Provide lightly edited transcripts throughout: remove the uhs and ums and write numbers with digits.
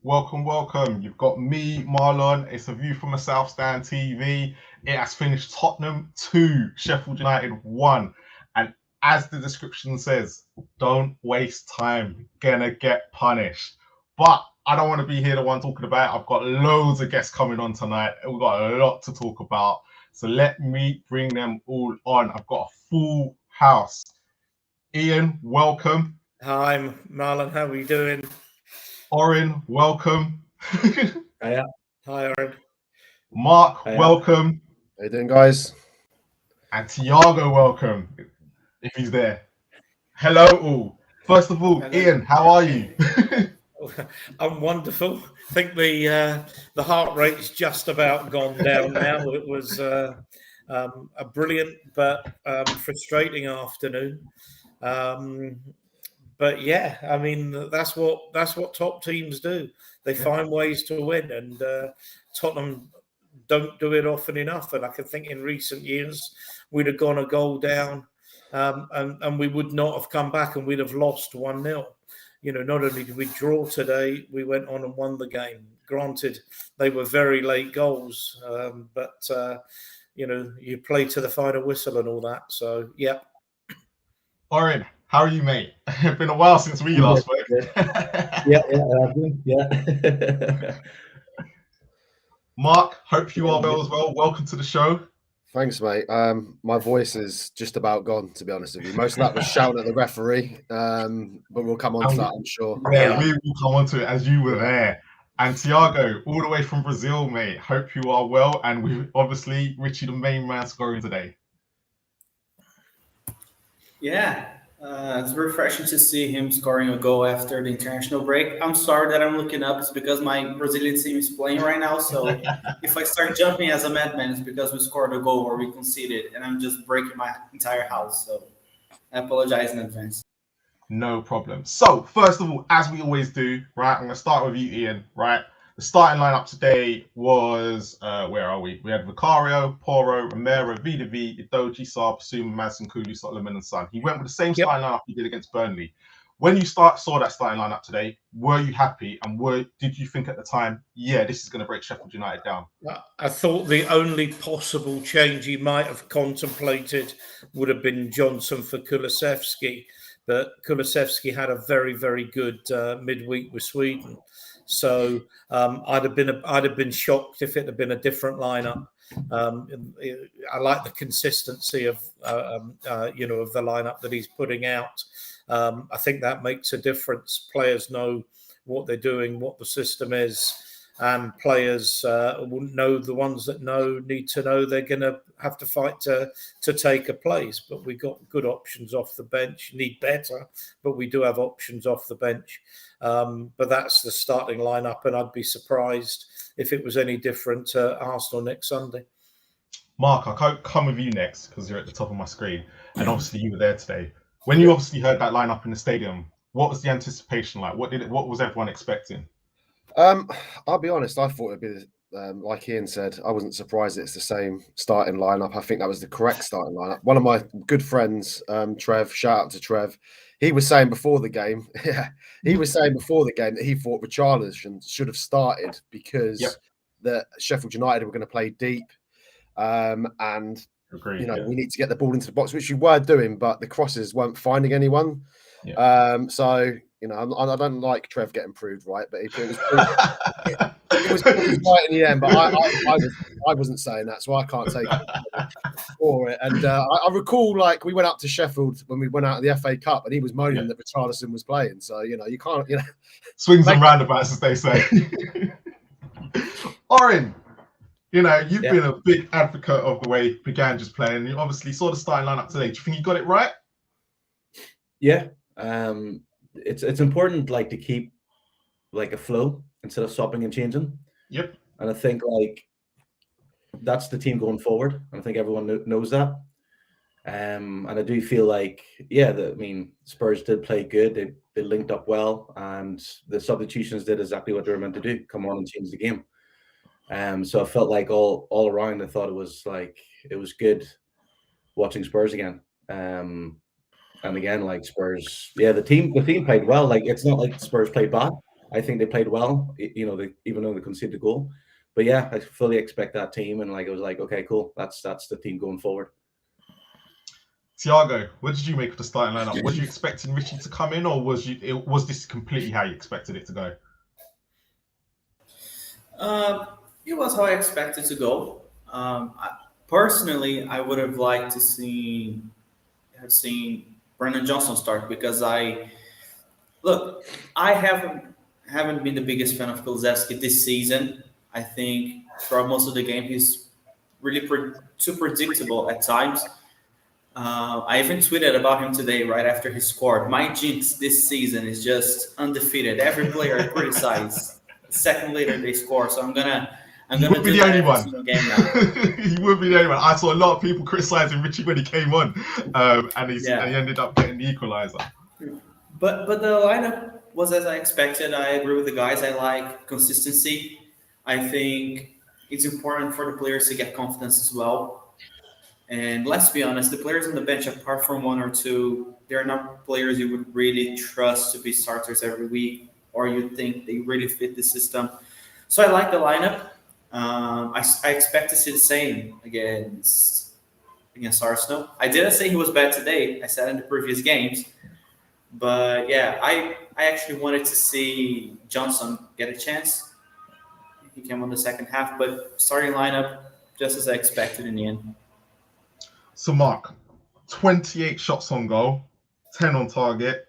welcome, welcome. You've got me, Marlon. It's a view from a South Stand TV. It has finished Tottenham 2, Sheffield United 1. And as the description says, don't waste time. Gonna get punished. But I don't want to be here the one talking about it. I've got loads of guests coming on tonight. We've got a lot to talk about. So let me bring them all on. I've got a full house. Ian, welcome. Hi, Marlon. How are you doing? Oren, welcome. Hiya. Hi, Oren. Mark, welcome. How you doing, guys? And Tiago, welcome, if he's there. Hello, all. First of all, hello. Ian, how are you? I'm wonderful. I think the heart rate's just about gone down now. It was a brilliant but frustrating afternoon. But yeah, I mean that's what top teams do. They find ways to win, and Tottenham don't do it often enough. And I can think in recent years we'd have gone a goal down, and we would not have come back, and we'd have lost 1-0. You know, not only did we draw today, we went on and won the game. Granted, they were very late goals, but you know, you play to the final whistle and all that. So yeah. Oren, how are you, mate? It's been a while since we last spoke. Yeah. Mark, hope you are well as well. Welcome to the show. Thanks, mate. My voice is just about gone, to be honest with you. Most of that was shouting at the referee, but we'll come on to that, I'm sure. Yeah, we will come on to it as you were there. And Tiago, all the way from Brazil, mate. Hope you are well. And we obviously Richie, the main man, scoring today. Yeah, it's refreshing to see him scoring a goal after the international break. I'm sorry that I'm looking up. It's because my Brazilian team is playing right now. So if I start jumping as a madman, it's because we scored a goal or we conceded, and I'm just breaking my entire house. So I apologize in advance. No problem. So first of all, as we always do, right, I'm going to start with you, Ian, right? The starting lineup today was, where are we? We had Vicario, Porro, Romero, Vidavi, Idoji, Saab, Basuma, Madison, Kulu, Solomon, and Son. He went with the same starting lineup he did against Burnley. When you saw that starting lineup today, were you happy? And did you think at the time, yeah, this is going to break Sheffield United down? I thought the only possible change he might have contemplated would have been Johnson for Kulusevski. But Kulusevski had a very, very good midweek with Sweden. So I'd have been shocked if it had been a different lineup. I like the consistency of of the lineup that he's putting out. I think that makes a difference. Players know what they're doing, what the system is, and players wouldn't know. The ones that need to know they're going to have to fight to take a place. But we've got good options off the bench. Need better, but we do have options off the bench. But that's the starting lineup, and I'd be surprised if it was any different to Arsenal next Sunday. Mark, I'll come with you next because you're at the top of my screen, and obviously you were there today. When you obviously heard that lineup in the stadium, what was the anticipation like? What was everyone expecting? I'll be honest. I thought it'd be like Ian said. I wasn't surprised it's the same starting lineup. I think that was the correct starting lineup. One of my good friends, Trev, shout out to Trev. He was saying before the game, that he thought Richarlison should have started because the Sheffield United were going to play deep, and Agreed, we need to get the ball into the box, which we were doing, but the crosses weren't finding anyone. So I don't like Trev getting proved right, but it was right in the end. But I wasn't saying that, so I can't take it for it. And I recall, like, we went up to Sheffield when we went out of the FA Cup, and he was moaning that Richarlison was playing. So you can't, swings and roundabouts, as they say. Oren, you've been a big advocate of the way Began just playing. You obviously saw the starting lineup today. Do you think you got it right? Yeah. It's important, like, to keep like a flow instead of swapping and changing. Yep. And I think like that's the team going forward. And I think everyone knows that. And I do feel like, Spurs did play good. They linked up well, and the substitutions did exactly what they were meant to do: come on and change the game. So I felt like all around, I thought it was good watching Spurs again. And again, like Spurs, the team played well. Like, it's not like Spurs played bad. I think they played well, even though they conceded the goal. But yeah, I fully expect that team, and like I was like, okay, cool, that's the team going forward. Thiago, what did you make of the starting lineup? Was you expecting Richie to come in, or was this completely how you expected it to go? It was how I expected to go. Personally, I would have liked to have seen Brennan Johnson start, because I haven't been the biggest fan of Kulusevski this season. I think throughout most of the game he's really too predictable at times. I even tweeted about him today right after he scored. My jinx this season is just undefeated. Every player I criticize, a second later they score. So I'm gonna would be do the that only every one. single game now. He would be the only one. I saw a lot of people criticizing Richie when he came on, and he ended up getting the equalizer. But the lineup was as I expected. I agree with the guys. I like consistency. I think it's important for the players to get confidence as well. And let's be honest, the players on the bench, apart from one or two, they're not players you would really trust to be starters every week, or you think they really fit the system. So I like the lineup. I expect to see the same against Arsenal. I didn't say he was bad today. I said in the previous games. But yeah, I actually wanted to see Johnson get a chance. He came on the second half, but starting lineup, just as I expected in the end. So Mark, 28 shots on goal, 10 on target.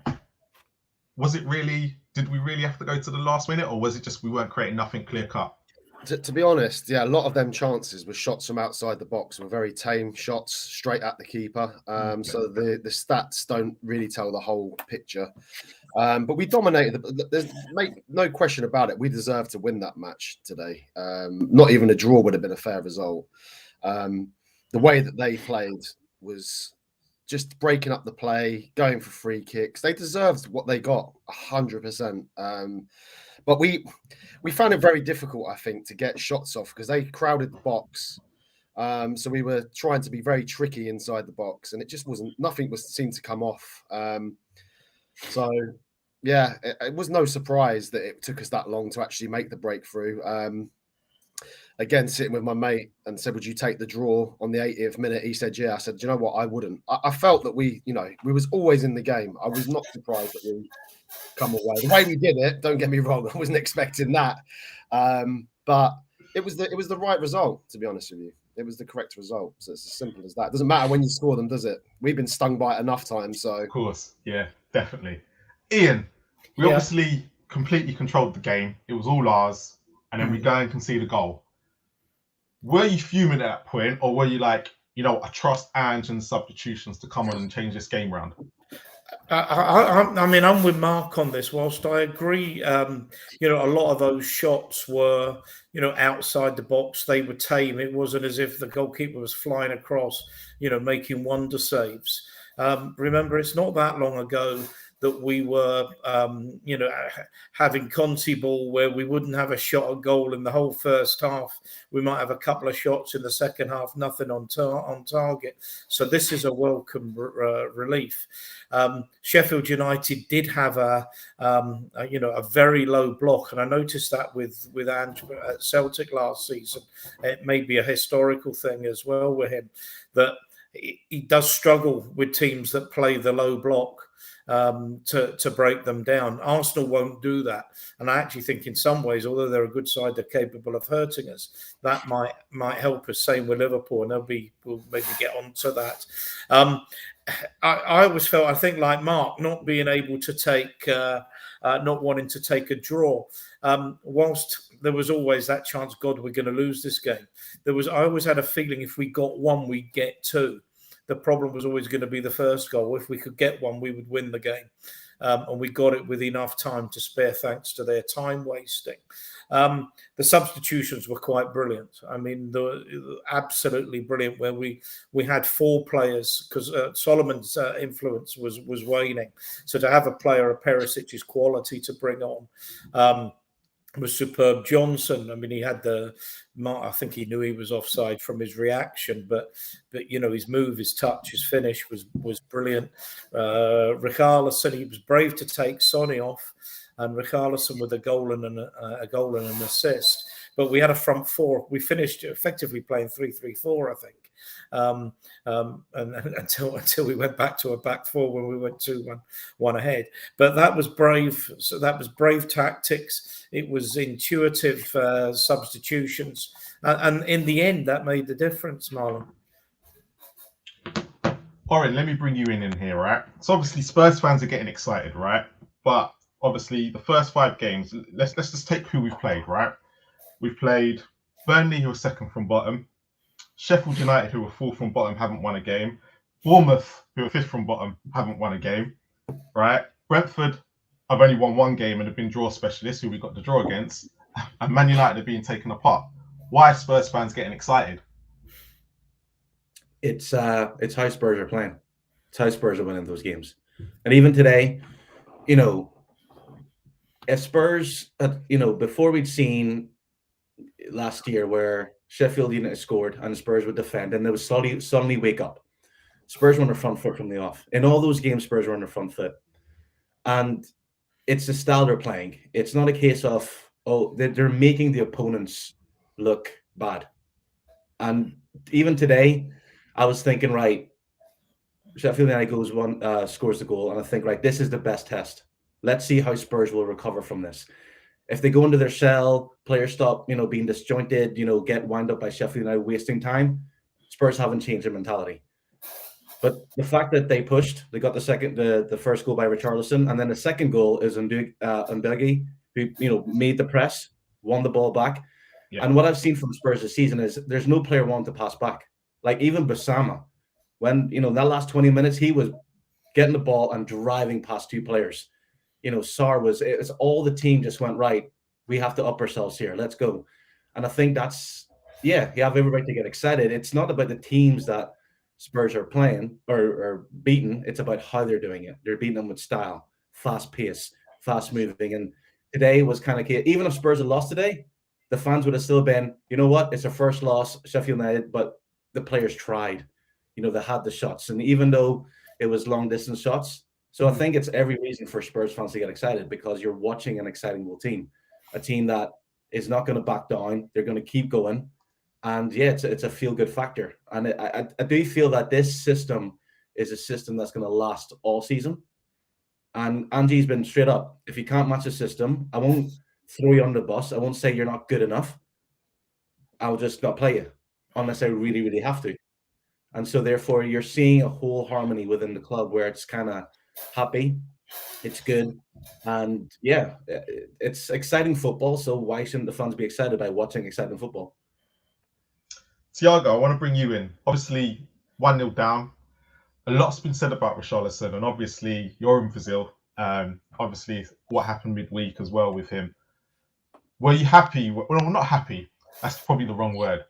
Did we really have to go to the last minute, or was it just we weren't creating nothing clear cut? To be honest, yeah, a lot of them chances were shots from outside the box, were very tame shots straight at the keeper. So the stats don't really tell the whole picture. But we dominated. There's no question about it. We deserved to win that match today. Not even a draw would have been a fair result. The way that they played was just breaking up the play, going for free kicks. They deserved what they got, 100%. But we found it very difficult, I think, to get shots off because they crowded the box. So we were trying to be very tricky inside the box, and it just nothing seemed to come off. So yeah, it was no surprise that it took us that long to actually make the breakthrough. Again, sitting with my mate and said, would you take the draw on the 80th minute? He said, yeah. I said, do you know what? I wouldn't. I felt that we was always in the game. I was not surprised that we come away. The way we did it, don't get me wrong, I wasn't expecting that. But it was the right result, to be honest with you. It was the correct result. So it's as simple as that. It doesn't matter when you score them, does it? We've been stung by it enough times. So of course, yeah, definitely. Ian, we obviously completely controlled the game. It was all ours. And then we go and concede a goal. Were you fuming at that point, or were you like, I trust Ange and substitutions to come on and change this game round? I mean, I'm with Mark on this. Whilst I agree, a lot of those shots were, outside the box. They were tame. It wasn't as if the goalkeeper was flying across, making wonder saves. Remember, it's not that long ago that we were, having Conti ball where we wouldn't have a shot at goal in the whole first half. We might have a couple of shots in the second half, nothing on target. So this is a welcome relief. Sheffield United did have a very low block, and I noticed that with Ange at Celtic last season. It may be a historical thing as well with him, that he does struggle with teams that play the low block. To break them down. Arsenal won't do that, and I actually think in some ways, although they're a good side, they're capable of hurting us. That might help us. Same with Liverpool, and we'll maybe get onto that. I always felt, I think, like Mark, not being able to take, not wanting to take a draw. Whilst there was always that chance, God, we're going to lose this game. I always had a feeling if we got one, we'd get two. The problem was always going to be the first goal. If we could get one, we would win the game. And we got it with enough time to spare thanks to their time wasting. The substitutions were quite brilliant. I mean, absolutely brilliant, where we had four players because Solomon's influence was waning. So to have a player of Perisic's quality to bring on was superb. Johnson, I mean, he had I think he knew he was offside from his reaction, but his move, his touch, his finish was brilliant. Richarlison, he was brave to take Sonny off. and Richarlison with a goal and an assist. But we had a front four. We finished effectively playing 3-3-4, I think. And until we went back to a back four when we went 2-1 ahead. But that was brave. So that was brave tactics. It was intuitive substitutions, and in the end, that made the difference, Marlon. Oren, let me bring you in here, right? So obviously Spurs fans are getting excited, right? But obviously the first 5 games, let's just take who we've played, right? We've played Burnley, who are second from bottom. Sheffield United, who are 4th from bottom, haven't won a game. Bournemouth, who are 5th from bottom, haven't won a game, right? Brentford have only won 1 game and have been draw specialists, who we got the draw against. And Man United are being taken apart. Why are Spurs fans getting excited? It's how Spurs are playing. It's how Spurs are winning those games. And even today, if Spurs, before we'd seen last year where Sheffield United scored and Spurs would defend, and they would suddenly wake up. Spurs were on their front foot from the off. In all those games, Spurs were on their front foot. And it's the style they're playing. It's not a case of, they're making the opponents look bad. And even today, I was thinking, right, Sheffield United scores the goal, and I think, right, this is the best test. Let's see how Spurs will recover from this. If they go into their shell, players stop, being disjointed, get wound up by Sheffield United wasting time, Spurs haven't changed their mentality. But the fact that they pushed, they got the first goal by Richarlison, and then the second goal is Mbegi, who made the press, won the ball back. Yeah. And what I've seen from Spurs this season is there's no player wanting to pass back. Like even Basama, when that last 20 minutes, he was getting the ball and driving past 2 players. Sar it's all the team just went, right, we have to up ourselves here. Let's go. And I think you have every right to get excited. It's not about the teams that Spurs are playing or beating. It's about how they're doing it. They're beating them with style, fast pace, fast moving. And today was kind of, even if Spurs had lost today, the fans would have still been, you know what, it's a first loss, Sheffield United, but the players tried. They had the shots. And even though it was long distance shots, so I think it's every reason for Spurs fans to get excited because you're watching an exciting team, a team that is not going to back down. They're going to keep going. And yeah, it's a feel-good factor. And I do feel that this system is a system that's going to last all season. And Ange's been straight up. If you can't match the system, I won't throw you on the bus. I won't say you're not good enough. I'll just not play you unless I really, really have to. And so therefore, you're seeing a whole harmony within the club where it's kind of happy, it's good, and yeah, it's exciting football. So why shouldn't the fans be excited by watching exciting football? Thiago, I want to bring you in. Obviously, 1-0 down. A lot's been said about Richarlison, and obviously you're in Brazil. Obviously, what happened midweek as well with him. Were you happy? Well, not happy. That's probably the wrong word.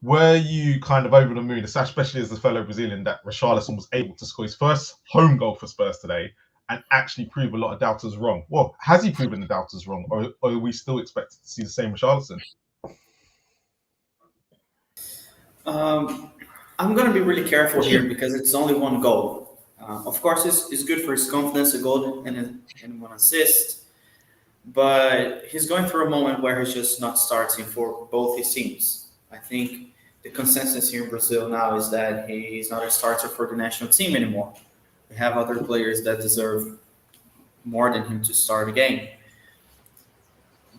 Were you kind of over the moon, especially as a fellow Brazilian, that Richarlison was able to score his first home goal for Spurs today and actually prove a lot of doubters wrong? Well, has he proven the doubters wrong, or are we still expected to see the same Richarlison? I'm going to be really careful here because it's only 1 goal. Of course, it's good for his confidence, a goal and 1 assist. But he's going through a moment where he's just not starting for both his teams. I think the consensus here in Brazil now is that he's not a starter for the national team anymore. We have other players that deserve more than him to start a game.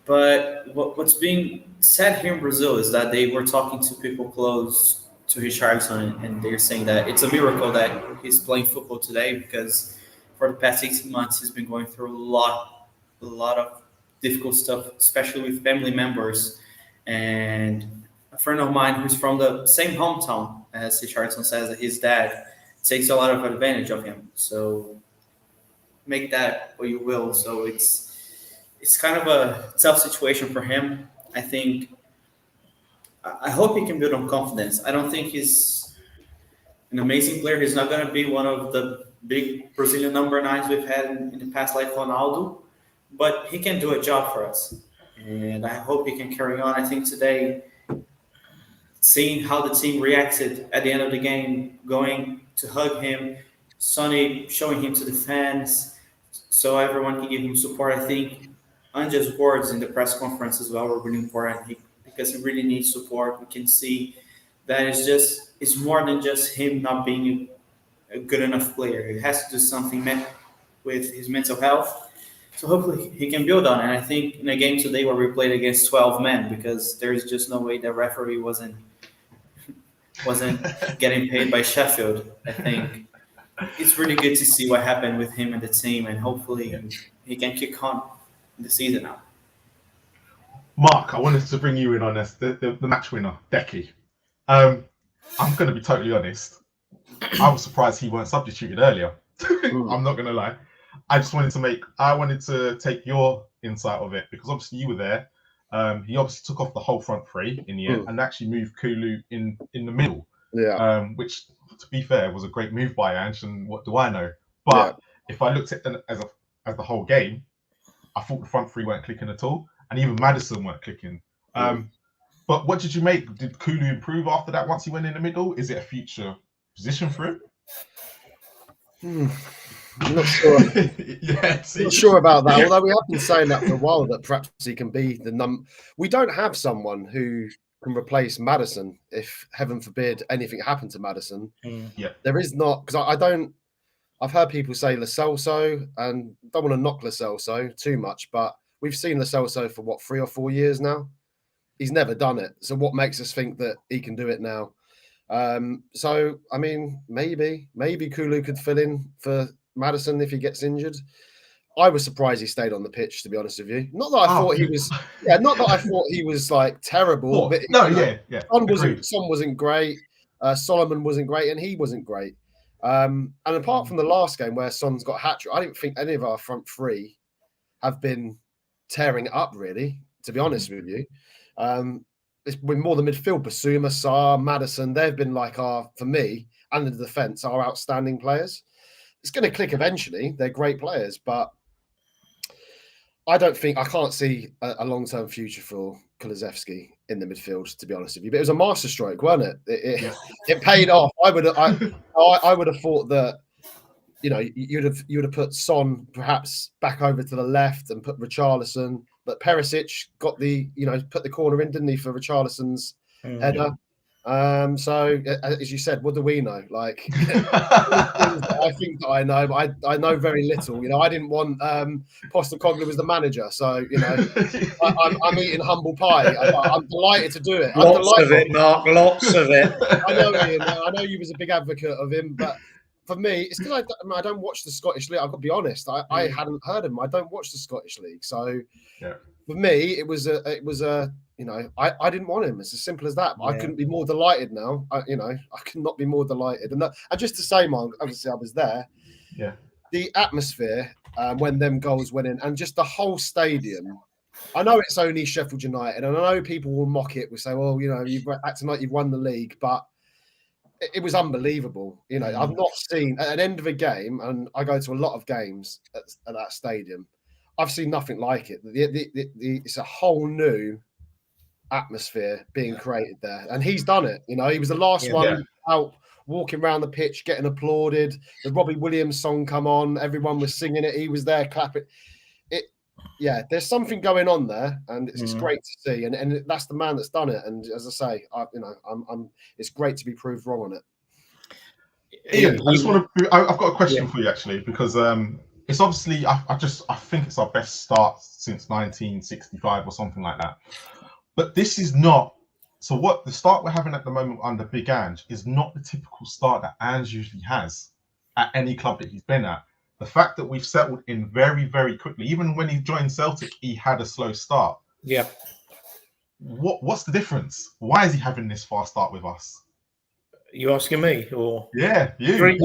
But what's being said here in Brazil is that they were talking to people close to Richarlison, and they're saying that it's a miracle that he's playing football today because for the past 18 months, he's been going through a lot of difficult stuff, especially with family members. And a friend of mine who's from the same hometown as Richarlison says that his dad takes a lot of advantage of him. So make that what you will. So it's kind of a tough situation for him. I hope he can build on confidence. I don't think he's an amazing player. He's not going to be one of the big Brazilian number 9s we've had in the past, like Ronaldo, but he can do a job for us. And I hope he can carry on. I think today, seeing how the team reacted at the end of the game, going to hug him, Sonny showing him to the fans so everyone can give him support, I think Ange's words in the press conference as well were really important because he really needs support. We can see that it's more than just him not being a good enough player. He has to do something with his mental health. So hopefully he can build on it. And I think in a game today where we played against 12 men, because there's just no way the referee wasn't getting paid by Sheffield. I think it's really good to see what happened with him and the team, and hopefully he can kick on in the season now. Mark, I wanted to bring you in on this, the match winner, Decky. I'm going to be totally honest. I was surprised he weren't substituted earlier. I'm not going to lie. I wanted to take your insight of it, because obviously you were there. He obviously took off the whole front three in the end and actually moved Kulu in the middle. Yeah. Which, to be fair, was a great move by Ange, and what do I know? But if I looked at it as the whole game, I thought the front three weren't clicking at all, and even Maddison weren't clicking. But what did you make? Did Kulu improve after that once he went in the middle? Is it a future position for him? I'm not sure. Not sure about that. Although we have been saying that for a while, that perhaps he can be the We don't have someone who can replace Maddison if, heaven forbid, anything happened to Maddison. There is not, because I've heard people say Lo Celso, and don't want to knock Lo Celso too much, but we've seen Lo Celso for 3 or 4 years now. He's never done it. So what makes us think that he can do it now? So I mean, maybe Kulu could fill in for Maddison if he gets injured. I was surprised he stayed on the pitch, to be honest with you. Not that I thought he was, not that I thought he was like terrible. But Son wasn't great. Solomon wasn't great, and he wasn't great. And apart from the last game where Son's got hat-trick, I didn't think any of our front three have been tearing it up, really, to be honest with you. It's been more the midfield. Basuma, Sarr, Maddison, they've been like for me, and the defence, our outstanding players. It's going to click eventually. They're great players, but I can't see a long-term future for Kulusevski in the midfield, to be honest with you. But it was a masterstroke, wasn't it? It paid off. I would have thought that, you'd have put Son perhaps back over to the left and put Richarlison, but Perisic got put the corner in, didn't he, for Richarlison's header? So as you said, what do we know? Like, I think that I know, but I know very little. I didn't want Postecoglou as the manager, so I'm eating humble pie. I'm delighted to do it. Lots of it, Mark. Lots of it. I know, Ian. I know you was a big advocate of him, but for me, it's because I don't watch the Scottish League. I've got to be honest. I hadn't heard of him. I don't watch the Scottish League, so for me, it was a. I didn't want him. It's as simple as that. I couldn't be more delighted now. I could not be more delighted. And just to say, Mark, obviously I was there. Yeah. The atmosphere when them goals went in, and just the whole stadium. I know it's only Sheffield United, and I know people will mock it. Will say, "Well, you've acting like you've won the league," but it was unbelievable. I've not seen at an end of a game, and I go to a lot of games at that stadium. I've seen nothing like it. It's a whole new atmosphere being created there, and he's done it. He was the last one out walking around the pitch getting applauded. The Robbie Williams song come on, everyone was singing it, he was there clapping it. There's something going on there, and it's great to see, and that's the man that's done it. And as I say, it's great to be proved wrong on it. Ian, I've got a question for you, actually, because it's obviously I think it's our best start since 1965 or something like that. But this is not. So what the start we're having at the moment under Big Ange is not the typical start that Ange usually has at any club that he's been at. The fact that we've settled in very, very quickly. Even when he joined Celtic, he had a slow start. Yeah. What's the difference? Why is he having this fast start with us? You asking me, or you? I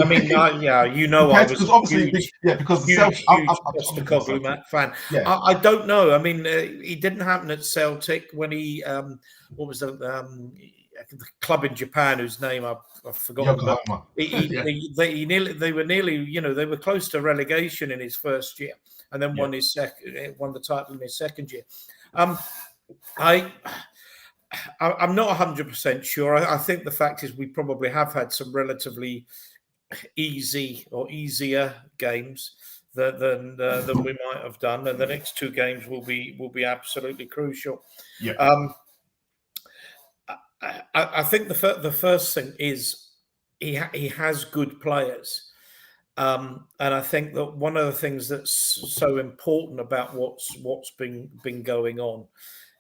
mean, I was obviously because the Celtic. I'm a Postecoglou fan. Yeah. I don't know. I mean, it didn't happen at Celtic when he. What was the club in Japan whose name I've forgotten? They were close to relegation in his first year, and then won the title in his second year. I'm not 100% sure. I think the fact is we probably have had some relatively easy or easier games than we might have done, and the next two games will be absolutely crucial. Yeah. I think the first thing is he has good players, and I think that one of the things that's so important about what's been going on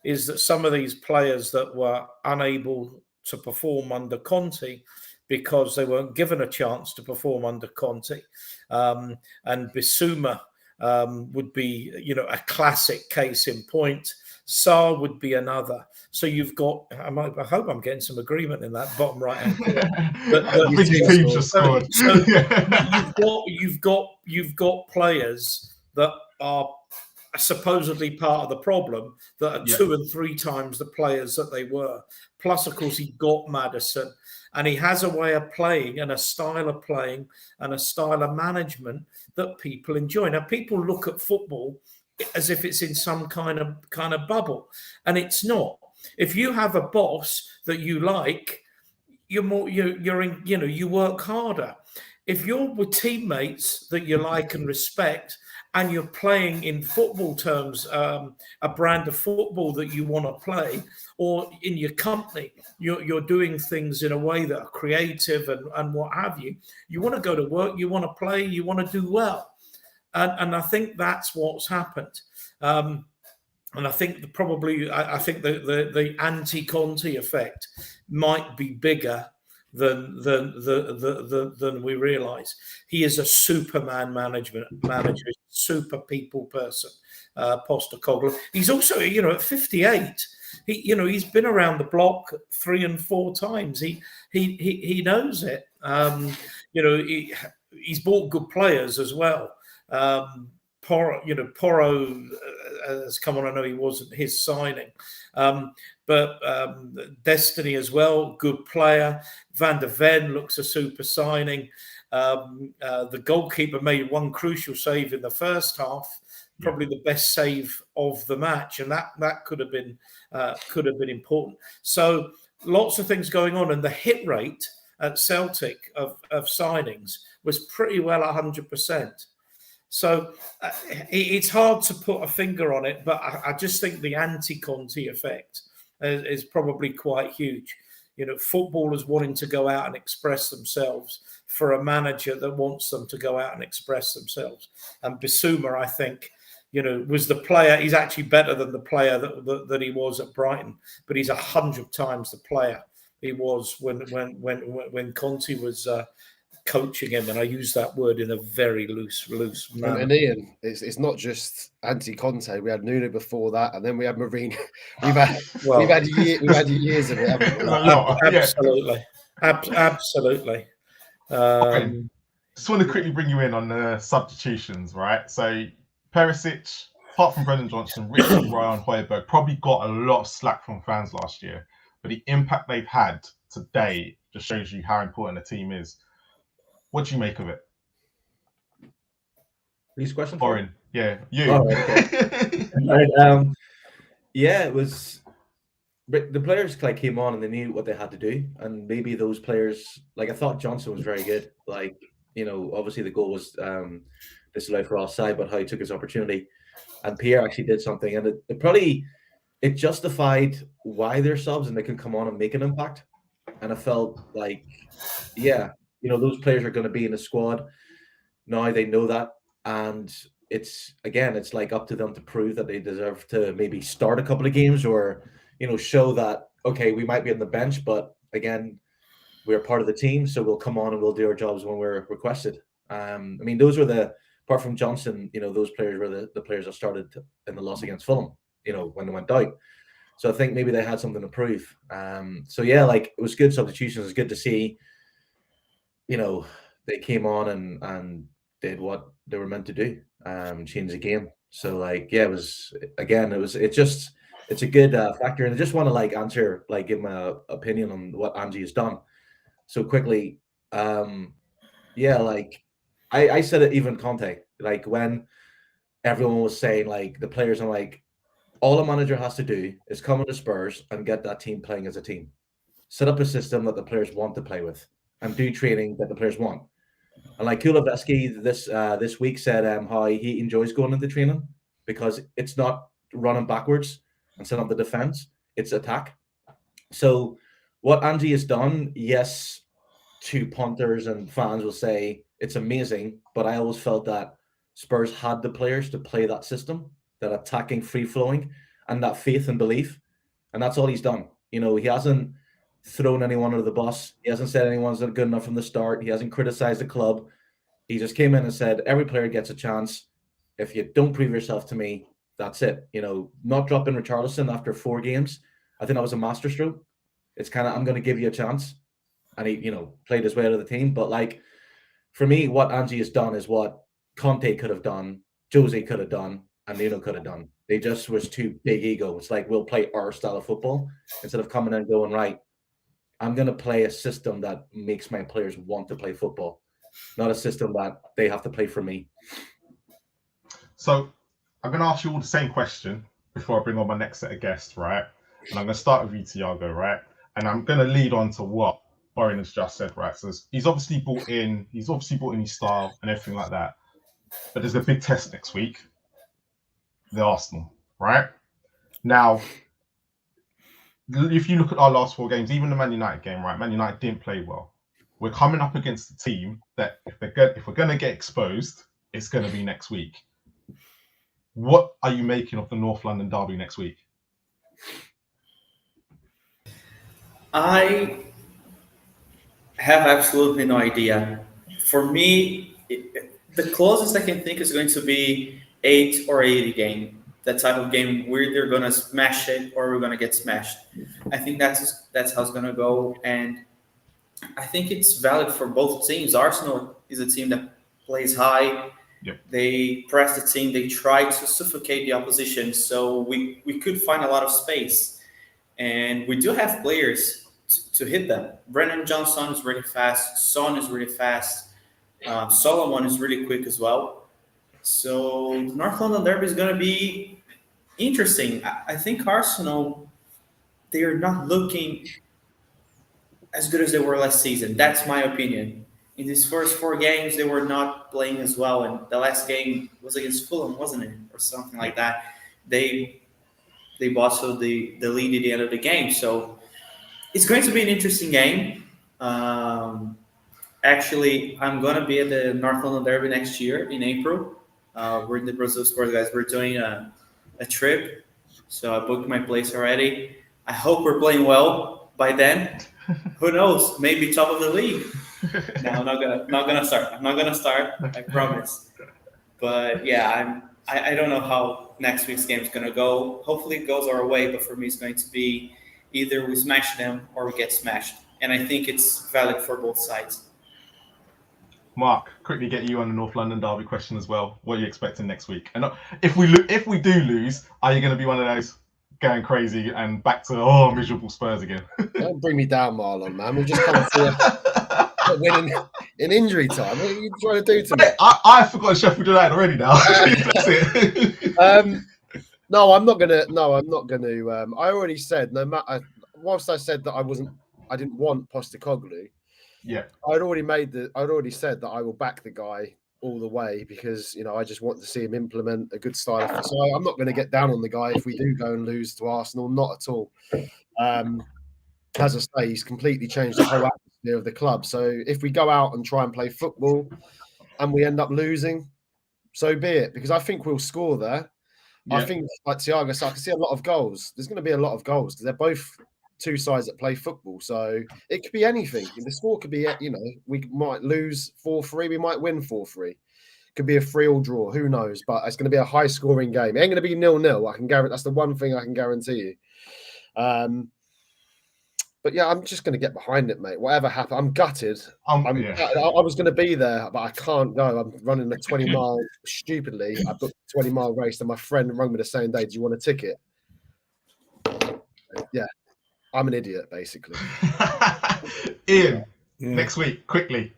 is that some of these players that were unable to perform under Conte because they weren't given a chance to perform under Conte, and Bissouma would be, a classic case in point. Sarr would be another. So you've got. I hope I'm getting some agreement in that bottom right hand corner. I think your team just scored. So you've got players that are supposedly part of the problem that are 2 and 3 times the players that they were. Plus, of course, he got Maddison, and he has a way of playing and a style of playing and a style of management that people enjoy. Now, people look at football as if it's in some kind of bubble, and it's not. If you have a boss that you like, you work harder. If you're with teammates that you like and respect, and you're playing in football terms, a brand of football that you want to play, or in your company, you're doing things in a way that are creative and what have you. You want to go to work, you want to play, you want to do well. And I think that's what's happened. And I think the anti-Conte effect might be bigger than we realise. He is a Superman manager, super people person, Postecoglou. He's also, at 58, he's been around the block 3 and 4 times. He knows it. He's bought good players as well. Porro has come on. I know he wasn't his signing, but Destiny as well, good player. Van der Ven looks a super signing. The goalkeeper made one crucial save in the first half, probably the best save of the match, and that could have been important. So lots of things going on, and the hit rate at Celtic of signings was pretty well 100%. So it's hard to put a finger on it, but I just think the anti-Conte effect is probably quite huge. Footballers wanting to go out and express themselves for a manager that wants them to go out and express themselves. And Bissouma, I think, was the player. He's actually better than the player that he was at Brighton, but he's 100 times the player he was when Conte was coaching him, and I use that word in a very loose manner. And Ian, it's not just anti-Conte. We had Nuno before that, and then we had Mourinho. We've had years of it, haven't we? Absolutely. Just want to quickly bring you in on the substitutions, right? So Perisic, apart from Brendan Johnson, Richard Ryan Højbjerg probably got a lot of slack from fans last year, but the impact they've had today just shows you how important the team is. What do you make of it? These questions? Oren, yeah, you. Oh, okay. Right, it was the players came on and they knew what they had to do, and maybe those players, I thought Johnson was very good. Obviously the goal was disallowed for offside, but how he took his opportunity, and Pierre actually did something, and it justified why they're subs and they can come on and make an impact. And I felt those players are going to be in the squad now. They know that, and it's up to them to prove that they deserve to maybe start a couple of games, or show that we might be on the bench, but again, we're part of the team, so we'll come on and we'll do our jobs when we're requested. Those were apart from Johnson, those players were the players that started in the loss against Fulham, when they went out. So I think maybe they had something to prove. It was good substitutions. It was good to see. They came on and did what they were meant to do, change the game. So it's a good factor. And I just want to answer, give my opinion on what Angie has done so quickly. I said it even Conte, when everyone was saying the players, I'm all a manager has to do is come into Spurs and get that team playing as a team, set up a system that the players want to play with, and do training that the players want. And like Kuleveski this week said how he enjoys going into training because it's not running backwards and setting up the defense, it's attack. So what Angie has done, yes, to punters and fans will say it's amazing, but I always felt that Spurs had the players to play that system, that attacking, free-flowing, and that faith and belief. And that's all he's done. You know, he hasn't thrown anyone under the bus. He hasn't said anyone's not good enough from the start. He hasn't criticized the club. He just came in and said, every player gets a chance. If you don't prove yourself to me, that's it. You know, not dropping Richarlison after 4 games, I think that was a masterstroke. It's kind of, I'm going to give you a chance. And he, you know, played his way out of the team. But like, for me, what Angie has done is what Conte could have done, Jose could have done, and Nuno could have done. They just was too big ego. It's like, we'll play our style of football instead of coming and going, right, I'm going to play a system that makes my players want to play football, not a system that they have to play for me. So I'm going to ask you all the same question before I bring on my next set of guests, right? And I'm going to start with you, Thiago, right? And I'm going to lead on to what Borin has just said, right? So he's obviously brought in his style and everything like that. But there's a big test next week, the Arsenal, right? Now, if you look at our last 4 games, even the Man United game, right? Man United didn't play well. We're coming up against a team that if we're going to get exposed, it's going to be next week. What are you making of the North London derby next week? I have absolutely no idea. For me, the closest I can think is going to be 8 or 80 game. That type of game we're either going to smash it or we're going to get smashed. I think that's how it's going to go. And I think it's valid for both teams. Arsenal is a team that plays high. Yep. They press the team. They try to suffocate the opposition. So we could find a lot of space. And we do have players to hit them. Brennan Johnson is really fast. Son is really fast. Solomon is really quick as well. So North London derby is going to be interesting. I think Arsenal, they are not looking as good as they were last season. That's my opinion. In these first 4 games, they were not playing as well. And the last game was against Fulham, wasn't it? Or something like that. They bottled the lead at the end of the game. So it's going to be an interesting game. Actually, I'm going to be at the North London derby next year in April. We're in the Brazil Spurs, guys. We're doing a trip. So I booked my place already. I hope we're playing well by then. Who knows? Maybe top of the league. No, I'm not gonna start. I'm not gonna start. I promise. But yeah, I don't know how next week's game is gonna go. Hopefully it goes our way, but for me it's going to be either we smash them or we get smashed. And I think it's valid for both sides. Mark, quickly get you on the North London derby question as well. What are you expecting next week? And if we do lose, are you going to be one of those going crazy and back to miserable Spurs again? Don't bring me down, Marlon, man. We've just come to winning in injury time. What are you trying to do to me? I forgot Sheffield United already now. That's it. No, I'm not gonna. I already said no matter. Whilst I said that I didn't want Postecoglou. Yeah, I'd already said that I will back the guy all the way because I just want to see him implement a good style. So I'm not going to get down on the guy if we do go and lose to Arsenal, not at all. As I say, he's completely changed the whole atmosphere of the club. So if we go out and try and play football and we end up losing, so be it. Because I think we'll score there. Yeah. I think, like Thiago said, I can see a lot of goals. There's going to be a lot of goals because they're both 2 sides that play football, so it could be anything. The score could be, we might lose 4-3, we might win 4-3. Could be a 3-3 draw, who knows? But it's going to be a high-scoring game. It ain't going to be 0-0. I can guarantee. That's the one thing I can guarantee you. But yeah, I'm just going to get behind it, mate. Whatever happens, I'm gutted. I was going to be there, but I can't go. I'm running a 20-mile. Stupidly, I booked a 20-mile race, and my friend rang me the same day. Do you want a ticket? Yeah. I'm an idiot, basically. Ian, next week, quickly.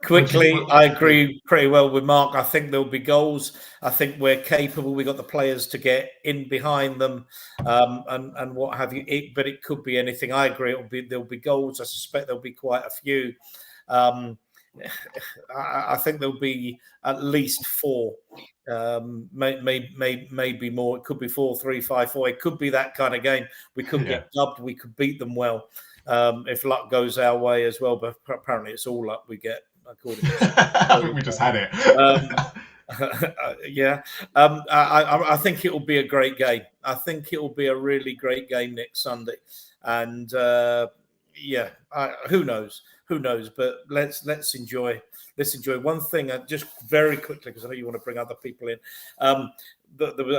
I agree pretty well with Mark. I think there'll be goals. I think we're capable. We've got the players to get in behind them and what have you. But it could be anything. I agree. There'll be goals. I suspect there'll be quite a few. I think there'll be at least 4, maybe more. It could be 4-3-5-4. It could be that kind of game. We could get dubbed. We could beat them well if luck goes our way as well. But apparently, it's all luck we get. According to I think we just had it. I think it will be a great game. I think it will be a really great game next Sunday, and who knows? Who knows? But let's enjoy. Let's enjoy one thing. Just very quickly, because I know you want to bring other people in. I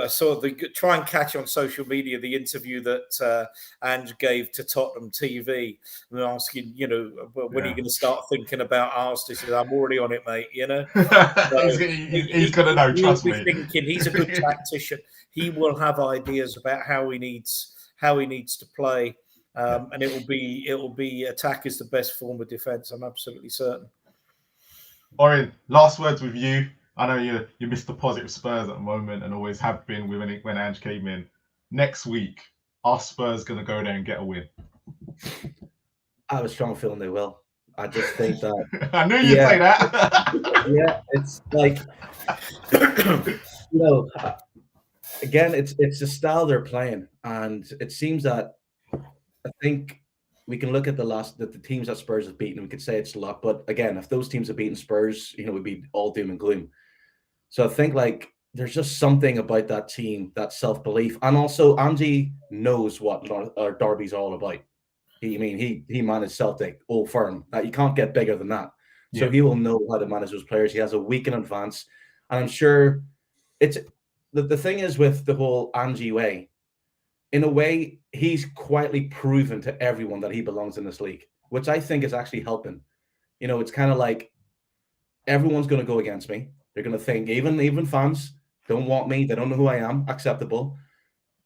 saw try and catch on social media the interview that Ange gave to Tottenham TV, and asking, when are you going to start thinking about Arsenal? He said, "I'm already on it, mate." So he's going to know. Trust me. Thinking he's a good tactician. He will have ideas about how he needs to play. And it will be attack is the best form of defense. I'm absolutely certain. Orin, last words with you. I know you're Mr. Positive Spurs at the moment and always have been when Ange came in. Next week, are Spurs going to go there and get a win? I have a strong feeling they will. I just think that. I knew you'd say that. Yeah, it's like, again, it's the style they're playing, and it seems that. I think we can look at the teams that Spurs have beaten, and we could say it's luck. But again, if those teams have beaten Spurs, it would be all doom and gloom. So I think there's just something about that team, that self-belief. And also Ange knows what Derby's all about. He managed Celtic, Old Firm. That you can't get bigger than that. So he will know how to manage those players. He has a week in advance. And I'm sure it's the thing is with the whole Ange way, in a way, he's quietly proven to everyone that he belongs in this league, which I think is actually helping. It's kind of like everyone's going to go against me. They're going to think, even fans don't want me. They don't know who I am. Acceptable.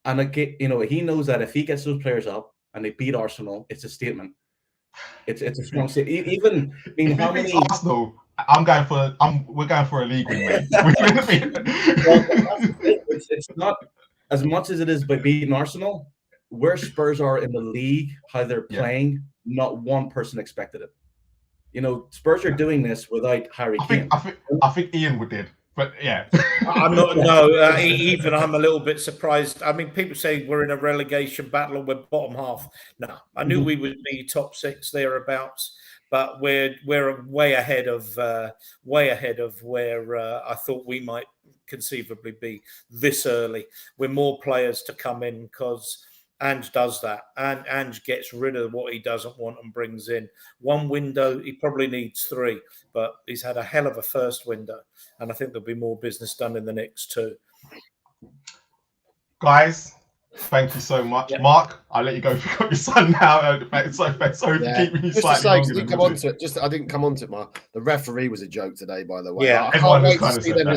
And he knows that if he gets those players up and they beat Arsenal, it's a statement. It's a strong statement. How many Arsenal? We're going for a league win, mate. It's not. As much as it is by beating Arsenal, where Spurs are in the league, how they're playing, not one person expected it. Spurs are doing this without Harry Kane. I think Ian would did, but yeah. I'm not. No, even I'm a little bit surprised. People say we're in a relegation battle and we're bottom half. No, I knew we would be top 6 thereabouts, but we're way ahead of where I thought we might conceivably be this early, with more players to come in, because Ange does that, and Ange gets rid of what he doesn't want and brings in one window. He probably needs 3, but he's had a hell of a first window, and I think there'll be more business done in the next 2. Guys, thank you so much. Mark, I'll let you go pick up your son now. Sorry for keeping you slightly longer. I didn't come onto it, Mark. The referee was a joke today, by the way. Yeah, I can't wait to see them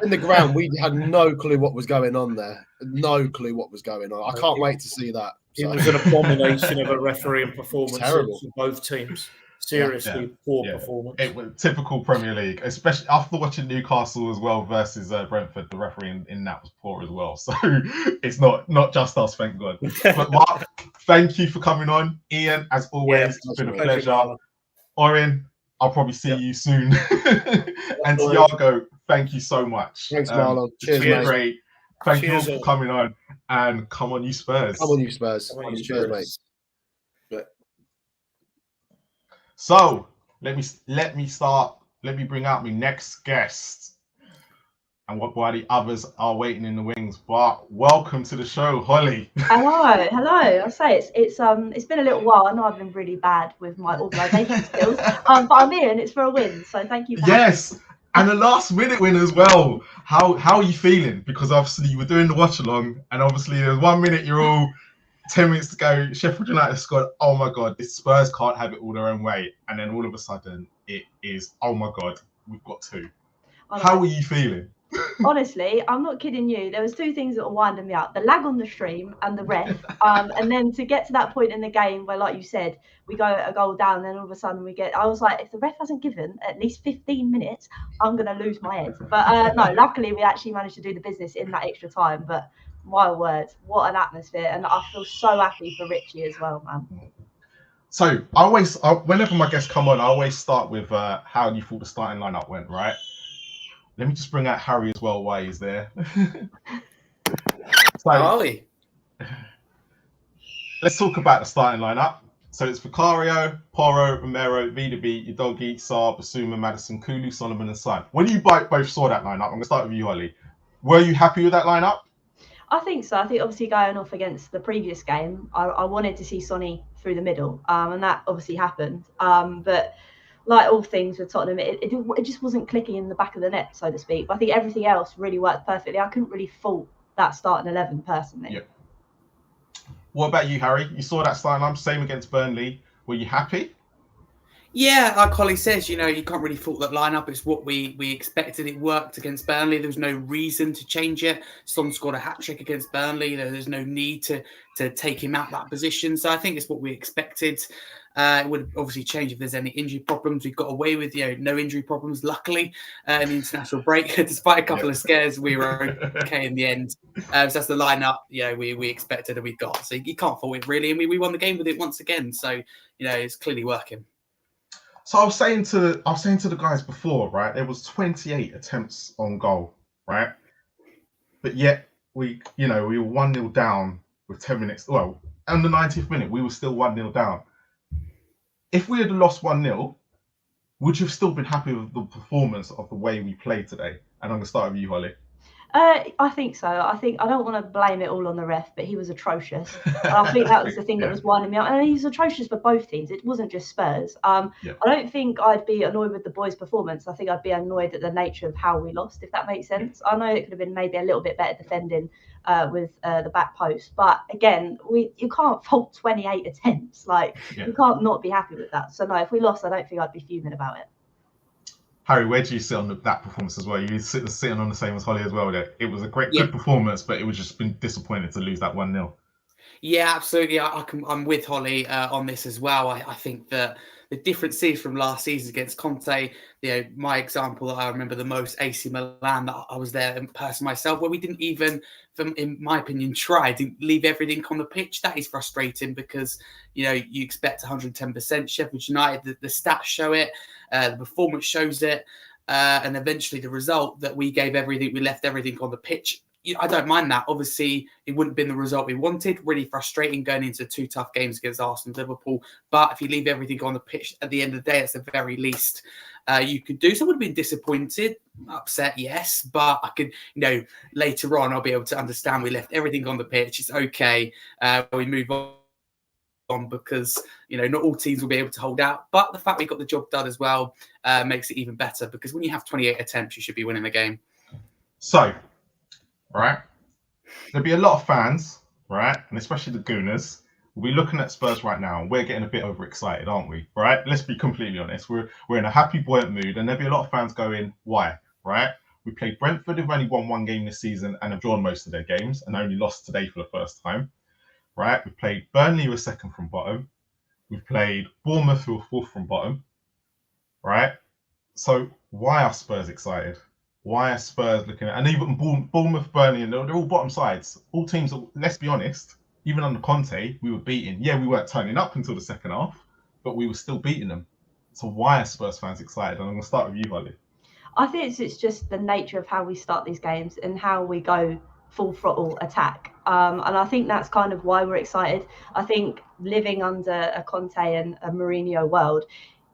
in the ground. We had no clue what was going on there. No clue what was going on. I can't wait to see that. It was an abomination of a refereeing performance for both teams. Seriously, poor performance. It was typical Premier League, especially after watching Newcastle as well versus Brentford. The referee in that was poor as well. So it's not just us, thank God. But Mark, thank you for coming on. Ian, as always, it's been a pleasure. Orin, I'll probably see you soon. And Thiago, thank you so much. Thanks, Marlon. Cheers, mate. Great. Thank you all for coming on. And come on, you Spurs. Come on, you Spurs. Come on, you Spurs, mate. So let me start. Let me bring out my next guest, and while the others are waiting in the wings. But welcome to the show, Holly. Hello. I say it's been a little while. I know I've been really bad with my organisation skills, but I'm here and it's for a win. So thank you. Yes, and a last-minute win as well. How are you feeling? Because obviously you were doing the watch along, and obviously there's 1 minute you're all. 10 minutes to go, Sheffield United scored. Oh my God, this Spurs can't have it all their own way. And then all of a sudden, it is, oh my God, we've got 2. How are you feeling? Honestly, I'm not kidding you. There was 2 things that were winding me up: the lag on the stream and the ref. And then to get to that point in the game where, like you said, we go a goal down, and then all of a sudden I was like, if the ref hasn't given at least 15 minutes, I'm going to lose my head. But no, luckily we actually managed to do the business in that extra time. But my word, what an atmosphere. And I feel so happy for Richie as well, man. So whenever my guests come on, I always start with how you thought the starting lineup went, right? Let me just bring out Harry as well while he's there. So, How are we? let's talk about the starting lineup. So it's Vicario, Porro, Romero, Vidaby, Udogie, Sarr, Basuma, Madison, Kulu, Solomon, and Son. When you both saw that lineup, I'm going to start with you, Holly. Were you happy with that lineup? I think so. I think obviously going off against the previous game, I wanted to see Sonny through the middle, and that obviously happened. But like all things with Tottenham, it just wasn't clicking in the back of the net, so to speak. But I think everything else really worked perfectly. I couldn't really fault that starting 11 personally. Yep. What about you, Harry? You saw that starting lineup, same against Burnley. Were you happy? Yeah, like Holly says, you can't really fault that lineup. It's what we expected. It worked against Burnley. There was no reason to change it. Son scored a hat-trick against Burnley. There's no need to take him out that position. So I think it's what we expected. It would obviously change if there's any injury problems. We've got away with no injury problems, luckily, in the international break. Despite a couple of scares, we were okay in the end. So that's the lineup we expected and we got. So you can't fault it, really. And we won the game with it once again. So, it's clearly working. So I was saying to the guys before, right? There was 28 attempts on goal, right? But yet we were 1-0 down with 10 minutes. Well, on the 90th minute, we were still 1-0 down. If we had lost 1-0, would you have still been happy with the performance of the way we played today? And I'm going to start with you, Holly. I think so. I don't want to blame it all on the ref, but he was atrocious. I think that was the thing that was winding me up. And he's atrocious for both teams. It wasn't just Spurs. I don't think I'd be annoyed with the boys' performance. I think I'd be annoyed at the nature of how we lost, if that makes sense. I know it could have been maybe a little bit better defending with the back post. But again, you can't fault 28 attempts. You can't not be happy with that. So no, if we lost, I don't think I'd be fuming about it. Harry, where do you sit on that performance as well? You sitting on the same as Holly as well. It was a good performance, but it was just been disappointing to lose that 1-0. Yeah, absolutely. I'm with Holly on this as well. I think that the differences from last season against Conte, my example that I remember the most, AC Milan, that I was there in person myself, where we didn't even, in my opinion, didn't leave everything on the pitch. That is frustrating because, you expect 110%. Sheffield United, the stats show it, the performance shows it, and eventually the result that we gave everything, we left everything on the pitch. I don't mind that. Obviously, it wouldn't have been the result we wanted. Really frustrating going into 2 tough games against Arsenal and Liverpool. But if you leave everything on the pitch at the end of the day, it's the very least you could do. So I would have been disappointed, upset, yes. But I could, later on, I'll be able to understand we left everything on the pitch. It's okay. We move on because, not all teams will be able to hold out. But the fact we got the job done as well makes it even better because when you have 28 attempts, you should be winning the game. So, right, there'll be a lot of fans, right, and especially the Gooners, will be looking at Spurs right now, and we're getting a bit overexcited, aren't we? Right? Let's be completely honest. We're in a happy, buoyant mood, and there'll be a lot of fans going, why? Right? We played Brentford, who've only won 1 game this season and have drawn most of their games, and only lost today for the first time. Right? We played Burnley, who were 2nd from bottom. We've played Bournemouth, who were 4th from bottom. Right? So why are Spurs excited? Why are Spurs looking at, and even Bournemouth, Burnley, and they're all bottom sides. All teams, let's be honest, even under Conte, we were beating. Yeah, we weren't turning up until the second half, but we were still beating them. So why are Spurs fans excited? And I'm going to start with you, Holly. I think it's just the nature of how we start these games and how we go full throttle attack. And I think that's kind of why we're excited. I think living under a Conte and a Mourinho world,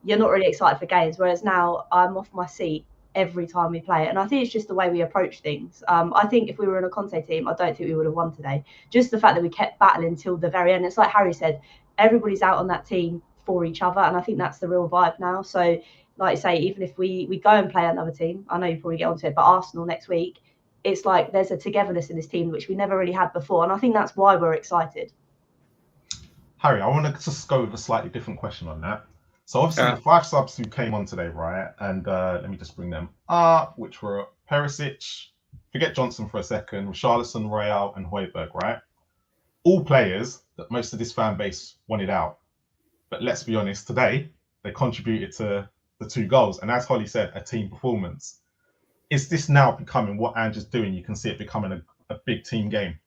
you're not really excited for games, whereas now I'm off my seat every time we play it. And I think it's just the way we approach things. I think if we were in a Conte team, I don't think we would have won today. Just the fact that we kept battling till the very end. It's like Harry said, everybody's out on that team for each other. And I think that's the real vibe now. So like I say, even if we go and play another team, I know you probably get onto it, but Arsenal next week, it's like there's a togetherness in this team, which we never really had before. And I think that's why we're excited. Harry, I want to just go with a slightly different question on that. So obviously the 5 subs who came on today, right? And let me just bring them up, which were Perisic, forget Johnson for a second, Richarlison, Royale, and Højbjerg, right? All players that most of this fan base wanted out. But let's be honest, today they contributed to the 2 goals. And as Holly said, a team performance. Is this now becoming what Ange's doing? You can see it becoming a big team game.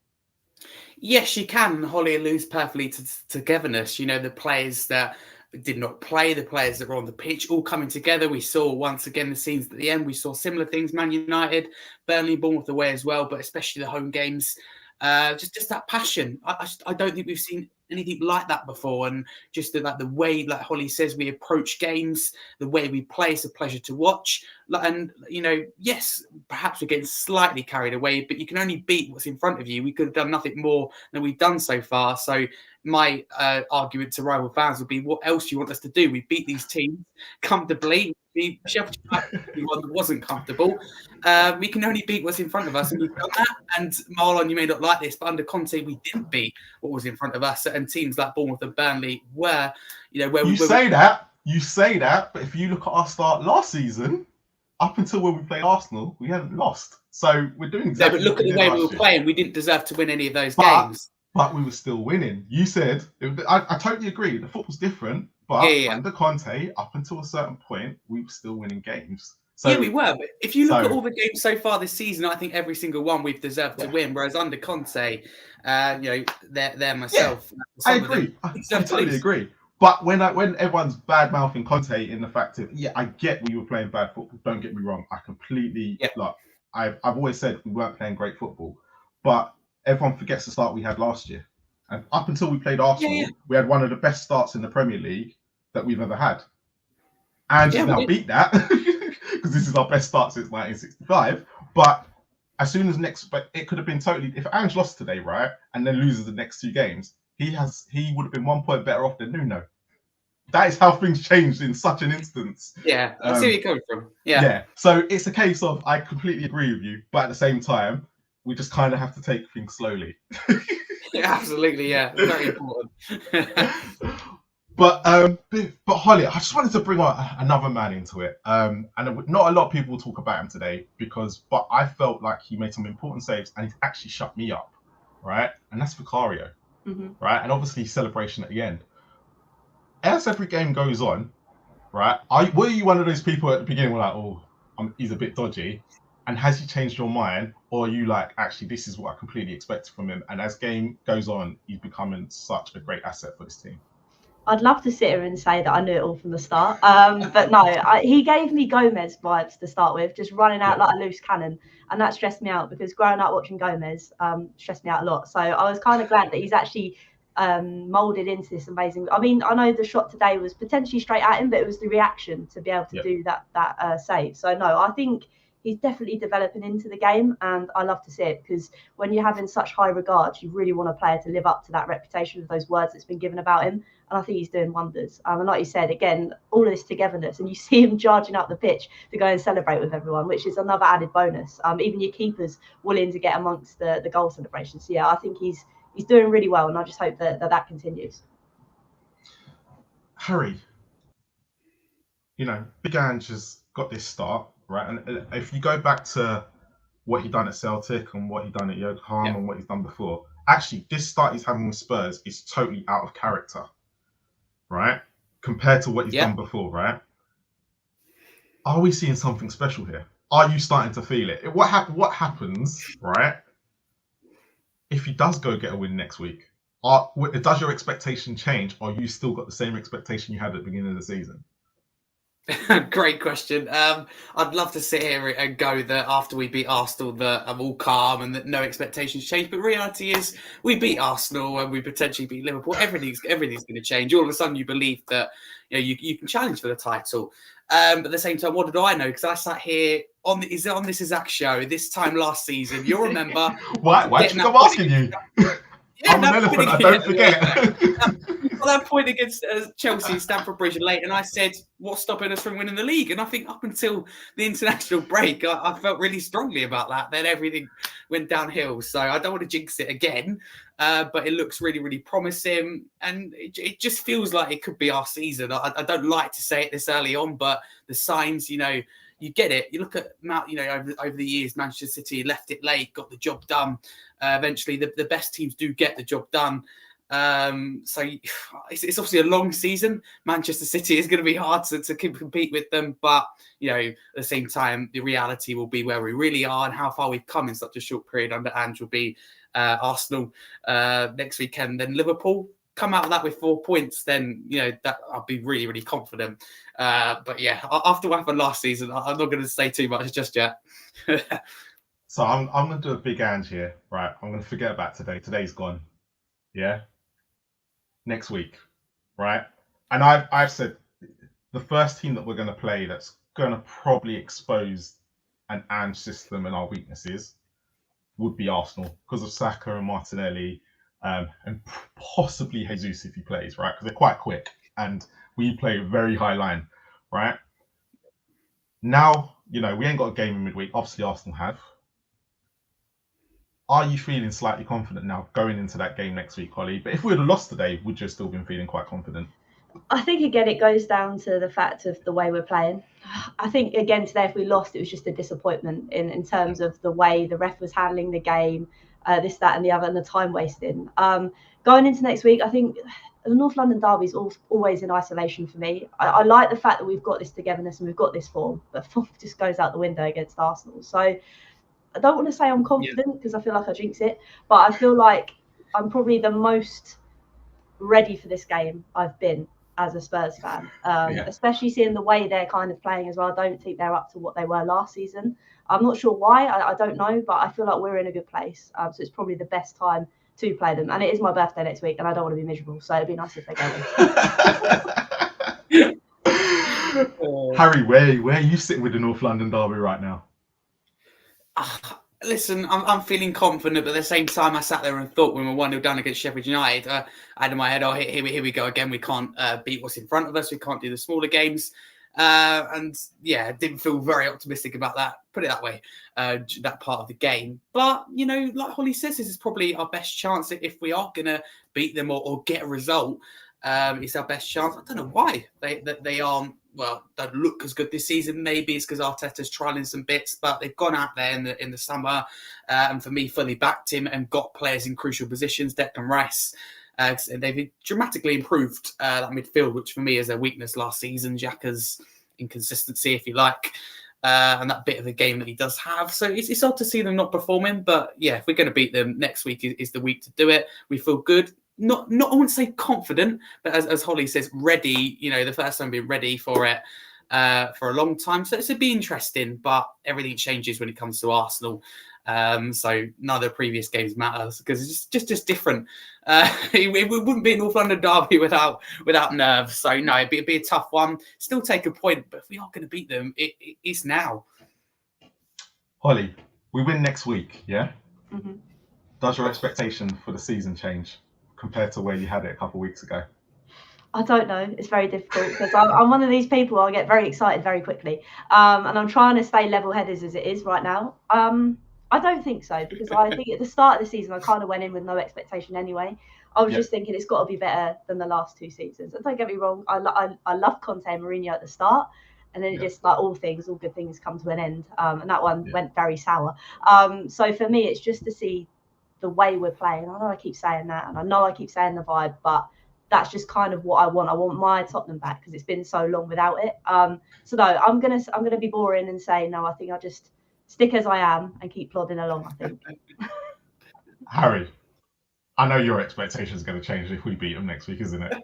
Yes, you can. Holly alludes perfectly to togetherness. The players that did not play, the players that were on the pitch, all coming together. We saw once again the scenes at the end. We saw similar things. Man United, Burnley, Bournemouth away as well, but especially the home games. Just that passion. I don't think we've seen anything like that before. And just the way, like Holly says, we approach games, the way we play, it's a pleasure to watch. And, yes, perhaps we're getting slightly carried away, but you can only beat what's in front of you. We could have done nothing more than we've done so far. So my argument to rival fans would be, what else do you want us to do? We beat these teams comfortably. The Sheffield United one that wasn't comfortable. We can only beat what's in front of us, and we've done that. And Marlon, you may not like this, but under Conte, we didn't beat what was in front of us. And teams like Bournemouth and Burnley were, you say that, but if you look at our start last season, up until when we played Arsenal, we hadn't lost. So we're doing exactly. But look at the way we were playing. We didn't deserve to win any of those games. But we were still winning. You said, I totally agree. The football's different. But under Conte, up until a certain point, we were still winning games. So, yeah, we were. But if you look at all the games so far this season, I think every single one we've deserved to win. Whereas under Conte, they're myself. I agree. I totally agree. But when everyone's bad mouthing Conte in the fact that I get we were playing bad football. Don't get me wrong. I completely I've always said we weren't playing great football, but everyone forgets the start we had last year. And up until we played Arsenal, we had one of the best starts in the Premier League that we've ever had. And now beat that because this is our best start since 1965. But as soon as but it could have been totally, if Ange lost today, right, and then loses the next 2 games, he would have been 1 point better off than Nuno. That is how things changed in such an instance. Yeah, I see where you're coming from. Yeah. So it's a case of, I completely agree with you, but at the same time, we just kind of have to take things slowly. Yeah, absolutely. Yeah, very important. But Holly, I just wanted to bring another man into it. And not a lot of people talk about him today but I felt like he made some important saves and he actually shut me up, right? And that's Vicario, right? And obviously celebration at the end. As every game goes on, right? Were you one of those people at the beginning were like, he's a bit dodgy? And has he changed your mind? Or are you like, actually, this is what I completely expected from him? And as game goes on, he's becoming such a great asset for this team. I'd love to sit here and say that I knew it all from the start. But no, he gave me Gomez vibes to start with, just running out like a loose cannon. And that stressed me out because growing up watching Gomez stressed me out a lot. So I was kind of glad that he's actually molded into this amazing. I mean, I know the shot today was potentially straight at him, but it was the reaction to be able to do that save. So no, I think he's definitely developing into the game, and I love to see it because when you're having such high regard, you really want a player to live up to that reputation of those words that's been given about him. And I think he's doing wonders. And like you said, again, all of this togetherness, and you see him charging up the pitch to go and celebrate with everyone, which is another added bonus. Even your keeper's willing to get amongst the goal celebrations. So yeah, I think he's doing really well, and I just hope that continues. Harry, Big Ange has got this start, right? And if you go back to what he done at Celtic and what he done at Yokohama and what he's done before, actually, this start he's having with Spurs is totally out of character, right? Compared to what he's done before, right? Are we seeing something special here? Are you starting to feel it? What happens, right? If he does go get a win next week, does your expectation change, or you still got the same expectation you had at the beginning of the season? Great question. I'd love to sit here and go that after we beat Arsenal that I'm all calm and that no expectations change. But reality is we beat Arsenal and we potentially beat Liverpool. Everything's going to change. All of a sudden you believe that you can challenge for the title. But at the same time, what did I know? Because I sat here on This Is Zach show this time last season. You'll remember. Why do you think I'm asking you? I'm an elephant, I don't forget. That point against Chelsea, Stamford Bridge late, and I said, what's stopping us from winning the league? And I think up until the international break, I felt really strongly about that. Then everything went downhill. So I don't want to jinx it again, but it looks really, really promising. And it just feels like it could be our season. I don't like to say it this early on, but the signs, you get it. You look at over the years, Manchester City left it late, got the job done. Eventually, the best teams do get the job done. So it's obviously a long season. Manchester City is going to be hard to compete with them, but at the same time, the reality will be where we really are and how far we've come in such a short period under Ange will be Arsenal next weekend, then Liverpool come out of that with 4 points, then that I'll be really, really confident. But yeah, after what happened last season, I'm not going to say too much just yet. So I'm going to do a big hand here, right? I'm going to forget about today. Today's gone. Yeah. Next week, right? And I've said the first team that we're going to play that's going to probably expose an Ange system and our weaknesses would be Arsenal because of Saka and Martinelli, and possibly Jesus if he plays, right? Because they're quite quick and we play a very high line, right? Now, we ain't got a game in midweek. Obviously, Arsenal have. Are you feeling slightly confident now going into that game next week, Holly? But if we would have lost today, would you have still been feeling quite confident? I think, again, it goes down to the fact of the way we're playing. I think, again, today, if we lost, it was just a disappointment in terms of the way the ref was handling the game, this, that, and the other, and the time wasting. Going into next week, I think the North London derby is always in isolation for me. I like the fact that we've got this togetherness and we've got this form, but form just goes out the window against Arsenal. So I don't want to say I'm confident because I feel like I jinx it, but I feel like I'm probably the most ready for this game I've been as a Spurs fan, especially seeing the way they're kind of playing as well. I don't think they're up to what they were last season. I'm not sure why, I don't know, but I feel like we're in a good place. So it's probably the best time to play them. And it is my birthday next week and I don't want to be miserable. So it'd be nice if they go. Harry, where are you sitting with the North London derby right now? Listen, I'm feeling confident, but at the same time, I sat there and thought when we were 1-0 down against Sheffield United, I had in my head, here we go again. We can't beat what's in front of us. We can't do the smaller games. And yeah, didn't feel very optimistic about that, put it that way, that part of the game. But, like Holly says, this is probably our best chance if we are going to beat them or get a result. It's our best chance. I don't know why they aren't, don't look as good this season. Maybe it's because Arteta's trialing some bits, but they've gone out there in the summer, and for me, fully backed him and got players in crucial positions. Declan Rice, they've dramatically improved that midfield, which for me is their weakness last season. Xhaka's inconsistency, if you like, and that bit of the game that he does have. So it's odd to see them not performing, but yeah, if we're going to beat them next week is the week to do it. We feel good. Not I wouldn't say confident, but as Holly says, ready. The first time being ready for it for a long time. So it's be interesting, but everything changes when it comes to Arsenal. So none of the previous games matters because it's just different. It wouldn't be a North London derby without nerves. So no, it'd be a tough one. Still take a point, but if we are going to beat them, it's now. Holly, we win next week, yeah? Mm-hmm. Does your expectation for the season change compared to where you had it a couple of weeks ago? I don't know. It's very difficult because I'm one of these people. I get very excited very quickly, and I'm trying to stay level-headed as it is right now. I don't think so because I think at the start of the season I kind of went in with no expectation anyway. I was just thinking it's got to be better than the last two seasons. And don't get me wrong, I loved Conte and Mourinho at the start, and then it just like all good things come to an end, and that one went very sour. So for me, it's just to see the way we're playing. I know I keep saying that, and I know I keep saying the vibe, but that's just kind of what I want. I want my Tottenham back because it's been so long without it. So no, I'm gonna be boring and say no. I think I just stick as I am and keep plodding along. I think. Harry, I know your expectations are going to change if we beat them next week, isn't it?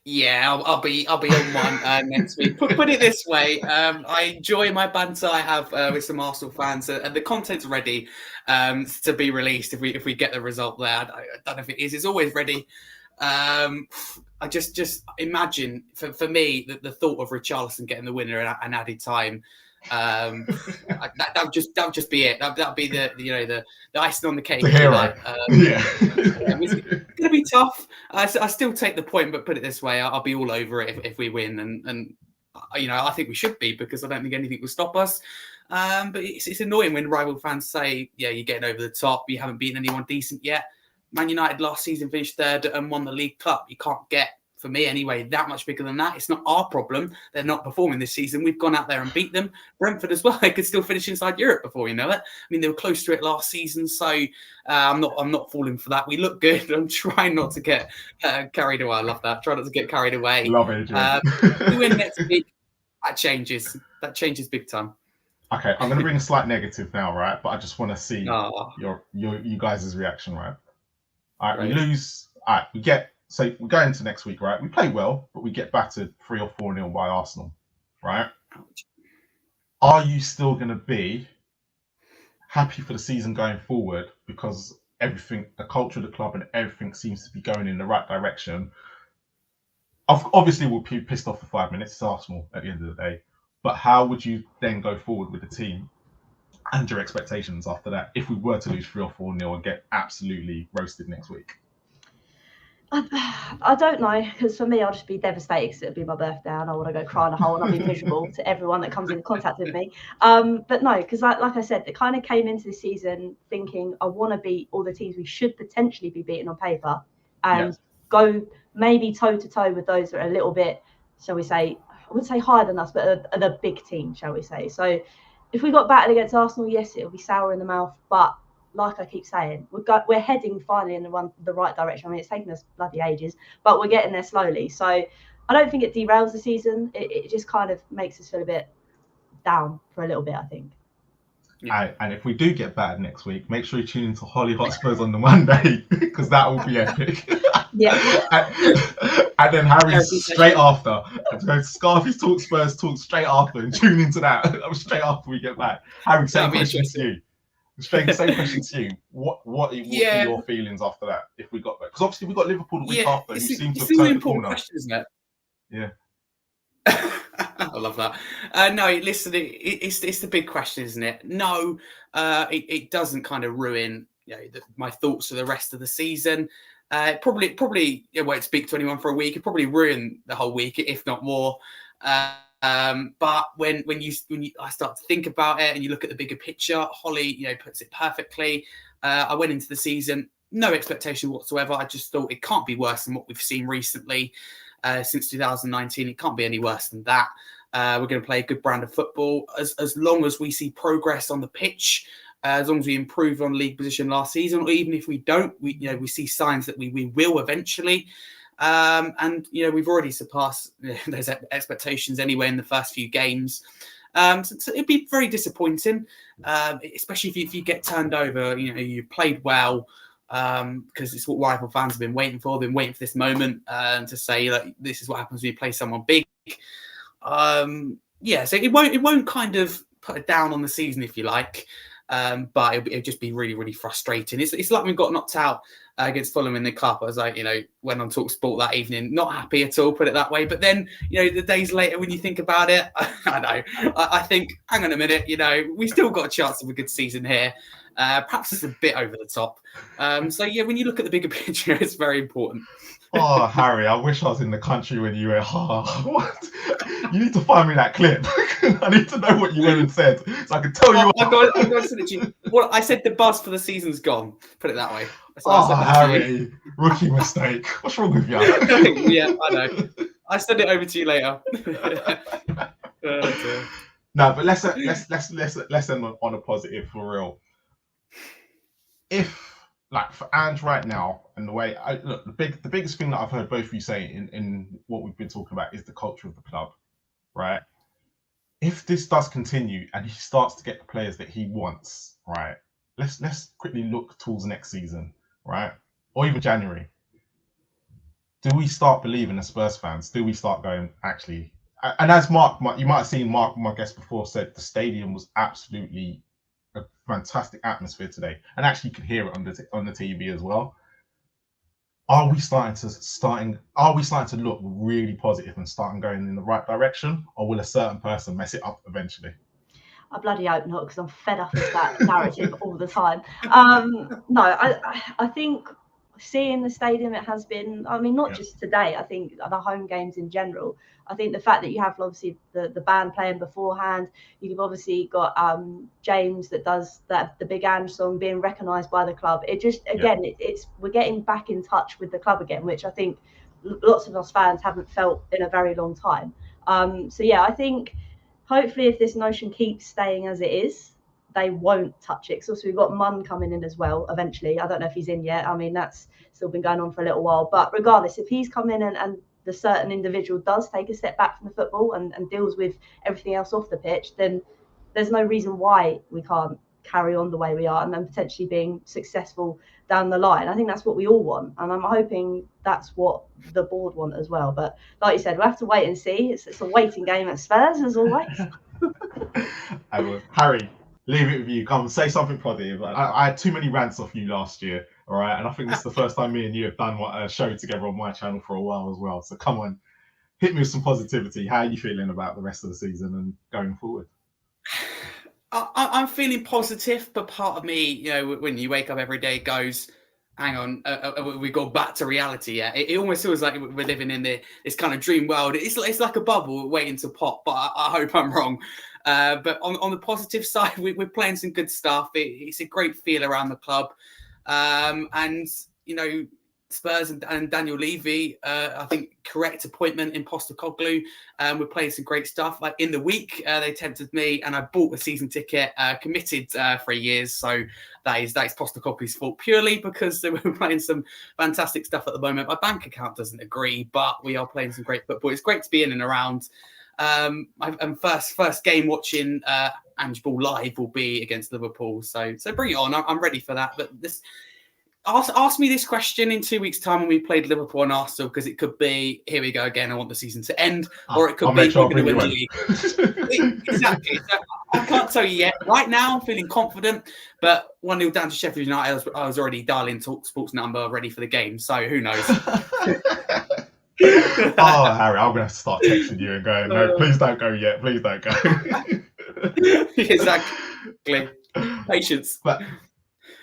Yeah, I'll be on one next week. Put it this way, I enjoy my banter I have with some Arsenal fans, and the content's ready to be released if we get the result there. I don't know if it is. It's always ready. I just imagine for me the thought of Richarlison getting the winner and added time. That would just be it. That'd be the icing on the cake. The hero. It's gonna be tough. I still take the point, but put it this way, I'll be all over it if we win, and I think we should be because I don't think anything will stop us. But it's annoying when rival fans say, "Yeah, you're getting over the top. You haven't beaten anyone decent yet." Man United last season finished third and won the League Cup. You can't get, for me anyway, that much bigger than that. It's not our problem. They're not performing this season. We've gone out there and beat them. Brentford as well. They could still finish inside Europe before you know it. I mean, they were close to it last season, so I'm not falling for that. We look good. I'm trying not to get carried away. I love that. Try not to get carried away. Love it. We win next week. That changes. That changes big time. Okay, I'm going to bring a slight negative now, right? But I just want to see Oh, you guys' reaction, right? All right, we Right. lose. All right, we go into next week, right? We play well, but we get battered 3 or 4-0 by Arsenal, right? ouch. Are you still going to be happy for the season going forward because everything, the culture of the club and everything seems to be going in the right direction? Obviously, we'll be pissed off for 5 minutes. It's Arsenal at the end of the day. But how would you then go forward with the team and your expectations after that if we were to lose 3 or 4-0 and get absolutely roasted next week? I don't know, because for me, I'll just be devastated because it'll be my birthday and I want to go cry in a hole and I'll be miserable to everyone that comes in contact with me. But no, because like I said, it kind of came into the season thinking I want to beat all the teams we should potentially be beating on paper and go maybe toe to toe with those that are a little bit, shall we say, I wouldn't say higher than us, but are the big team, shall we say. So if we got battered against Arsenal, yes, it'll be sour in the mouth, but like I keep saying, we're heading finally in the right direction. I mean, it's taken us bloody ages, but we're getting there slowly. So I don't think it derails the season. It just kind of makes us feel a bit down for a little bit, I think. Yeah. And if we do get battered next week, make sure you tune into Holly Hotspurs on the Monday because that will be epic. Yeah. and then Harry straight after. Scarfy's Talk Spurs talk straight after and tune into that straight after we get back. Harry, same question to you. Same question to you. What would be your feelings after that if we got that? Because obviously we got Liverpool the week after. Who seem to have turned the corner. Question, isn't it? Yeah. I love that. No, listen, it's the big question, isn't it? No, it doesn't kind of ruin my thoughts for the rest of the season. Probably it won't speak to anyone for a week. It probably ruin the whole week, if not more. But when I start to think about it and you look at the bigger picture, Holly, puts it perfectly. I went into the season, no expectation whatsoever. I just thought it can't be worse than what we've seen recently since 2019. It can't be any worse than that. We're going to play a good brand of football as long as we see progress on the pitch. As long as we improved on league position last season, or even if we don't, we see signs that we will eventually. And we've already surpassed those expectations anyway in the first few games. So it'd be very disappointing, especially if you get turned over. You played well because it's what rival fans have been waiting for. They've been waiting for this moment to say that this is what happens when you play someone big. So it won't kind of put it down on the season, if you like. But it'll just be really, really frustrating. It's like we got knocked out against Fulham in the cup. I was like, went on Talk Sport that evening, not happy at all, put it that way. But then, the days later when you think about it, I think, hang on a minute, we still got a chance of a good season here. Perhaps it's a bit over the top. When you look at the bigger picture, it's very important. Oh, Harry, I wish I was in the country when you were, what? You need to find me that clip. I need to know what you went and said so I can tell you. I'm going to send it to you. Well, I said the buzz for the season's gone. Put it that way. Harry, rookie mistake. What's wrong with you? Yeah, I know. I send it over to you later. No, but let's end on a positive for real. If for Ange right now, and the way the biggest thing that I've heard both of you say in what we've been talking about is the culture of the club, right? If this does continue and he starts to get the players that he wants, right? Let's quickly look towards next season, right? Or even January. Do we start believing as Spurs fans? Do we start going, actually? And as Mark, you might have seen Mark, my guest before, said the stadium was absolutely a fantastic atmosphere today, and actually you could hear it on the TV as well. Are we starting to look really positive and starting going in the right direction, or will a certain person mess it up eventually? I bloody hope not, because I'm fed up of that narrative all the time. No, I think seeing the stadium, it has been, not just today, I think the home games in general. I think the fact that you have obviously the band playing beforehand, you've obviously got James that does the Big Ange song being recognised by the club. It just, again, we're getting back in touch with the club again, which I think lots of us fans haven't felt in a very long time. I think hopefully if this notion keeps staying as it is, they won't touch it. So we've got Munn coming in as well eventually. I don't know if he's in yet. That's still been going on for a little while. But regardless, if he's come in and the certain individual does take a step back from the football and deals with everything else off the pitch, then there's no reason why we can't carry on the way we are and then potentially being successful down the line. I think that's what we all want, and I'm hoping that's what the board want as well. But like you said, we'll have to wait and see. It's a waiting game at Spurs as always. Harry, leave it with you. Come say something positive. I had too many rants off you last year, all right? And I think this is the first time me and you have done a show together on my channel for a while as well. So come on, hit me with some positivity. How are you feeling about the rest of the season and going forward? I'm feeling positive, but part of me, you know, when you wake up every day, goes, hang on, we go back to reality. Yeah, it almost feels like we're living in this kind of dream world. It's like a bubble waiting to pop, but I hope I'm wrong. But on the positive side, we're playing some good stuff. It's a great feel around the club, and you know, Spurs and Daniel Levy, I think correct appointment in Postecoglou. We're playing some great stuff. Like in the week, they tempted me, and I bought a season ticket, committed 3 years. So that is Postecoglou's fault purely because we're playing some fantastic stuff at the moment. My bank account doesn't agree, but we are playing some great football. It's great to be in and around. I'm first game watching Ange Ball live will be against Liverpool. So bring it on. I'm ready for that. But this. Ask me this question in 2 weeks' time when we played Liverpool and Arsenal, because it could be, here we go again, I want the season to end, or it could be, we're going to win the league. Exactly. So I can't tell you yet. Right now, I'm feeling confident, but 1-0 down to Sheffield United, I was already dialing Talk Sports number ready for the game, so who knows? Oh, Harry, I'm going to have to start texting you and going, no, please don't go yet. Please don't go. Exactly. Patience. But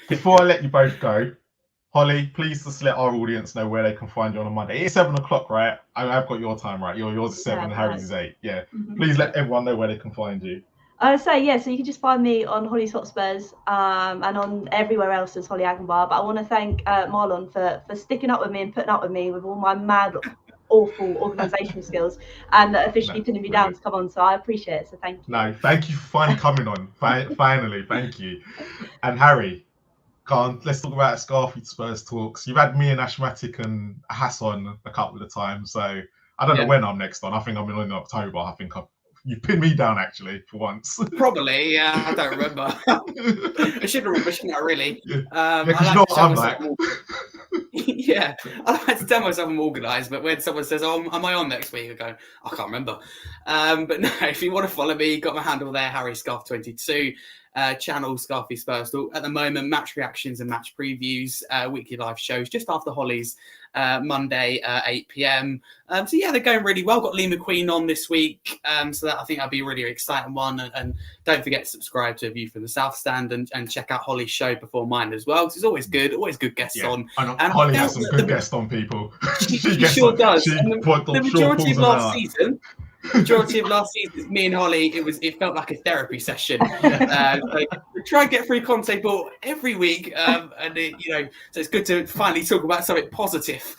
before I let you both go, Holly, please just let our audience know where they can find you on a Monday. It's 7 o'clock, right? I've got your time, right? Yours is 7, Harry's is 8. Yeah. Mm-hmm. Please let everyone know where they can find you. So you can just find me on Holly's Hotspurs and on everywhere else as Holly Agenbar. But I want to thank Marlon for sticking up with me and putting up with me with all my mad, awful organisation skills and officially pinning me down to come on. So I appreciate it. So thank you. No, thank you for finally coming on. Finally, thank you. And Harry, let's talk about Scarfy Spurs talks. You've had me and Ashmatic and Hassan a couple of times, so I don't know when I'm next on. I think I'm in October. I think you pinned me down actually for once. Probably, yeah. I don't remember. I should remember, shouldn't I? Really? Yeah, because you know what I'm like. Yeah, I like to tell myself I'm organised, but when someone says, "Oh, am I on next week?" I go, "I can't remember." But no, if you want to follow me, got my handle there, Harry Scarf22. Channel Scarfy Spurs Talk. At the moment, match reactions and match previews, weekly live shows just after Holly's Monday 8 p.m. So yeah, they're going really well. Got Lee McQueen on this week, so that I think that'll be a really exciting one. And don't forget to subscribe to A View from the South Stand and check out Holly's show before mine as well, because it's always good guests on. And Holly has some good guests on, people. She sure does. The majority of last season. Majority of last season, me and Holly, it felt like a therapy session. We try and get through Conte Ball every week, so it's good to finally talk about something positive,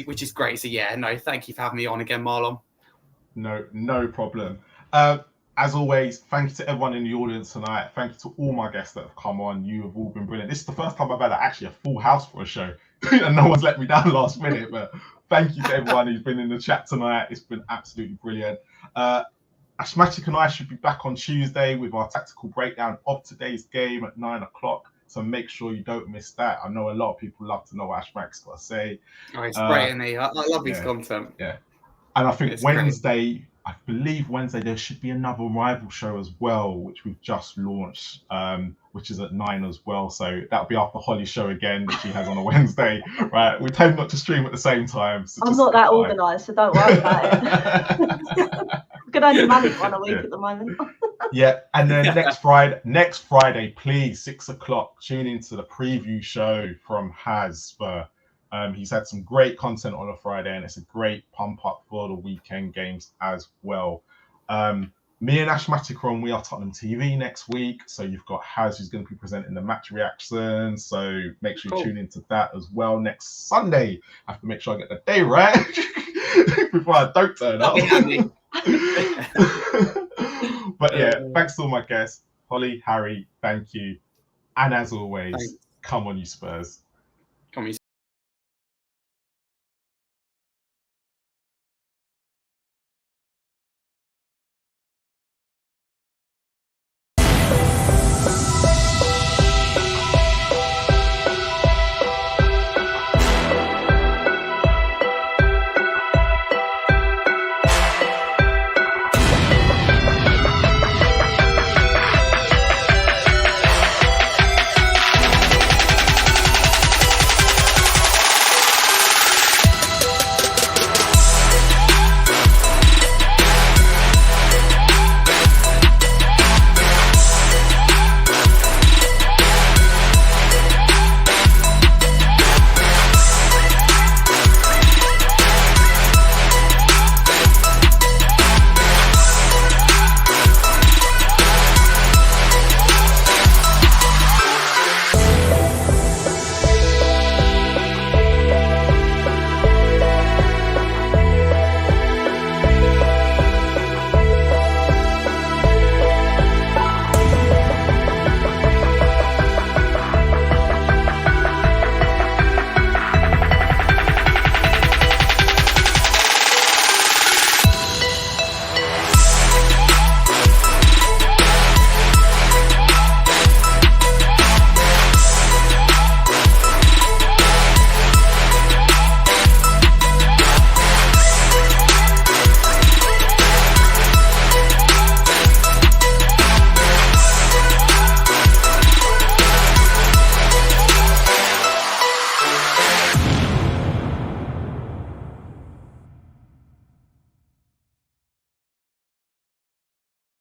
which is great. So yeah, no, thank you for having me on again, Marlon. No problem. As always, thank you to everyone in the audience tonight. Thank you to all my guests that have come on. You have all been brilliant. This is the first time I've had actually a full house for a show, and no one's let me down last minute, but. Thank you to everyone who's been in the chat tonight. It's been absolutely brilliant. Ashmatic and I should be back on Tuesday with our tactical breakdown of today's game at 9 o'clock. So make sure you don't miss that. I know a lot of people love to know what Ashmatic's got to say. Oh, it's great, isn't he? I love his content. Yeah. And I think Wednesday, I believe Wednesday, there should be another rival show as well, which we've just launched, which is at 9 as well. So that'll be after Holly's show again, that she has on a Wednesday, right? We tend not to stream at the same time. So I'm not that organised, so don't worry about it. We can only manage one a week at the moment. Yeah, and then next Friday, please, 6 o'clock, tune into the preview show from Hotspur. He's had some great content on a Friday, and it's a great pump up for the weekend games as well. Me and Ashmatic are on We Are Tottenham TV next week. So you've got Haz, who's going to be presenting the match reactions. So make sure you tune into that as well next Sunday. I have to make sure I get the day right before I don't turn up. But yeah, thanks to all my guests. Holly, Harry, thank you. And as always, come on, you Spurs.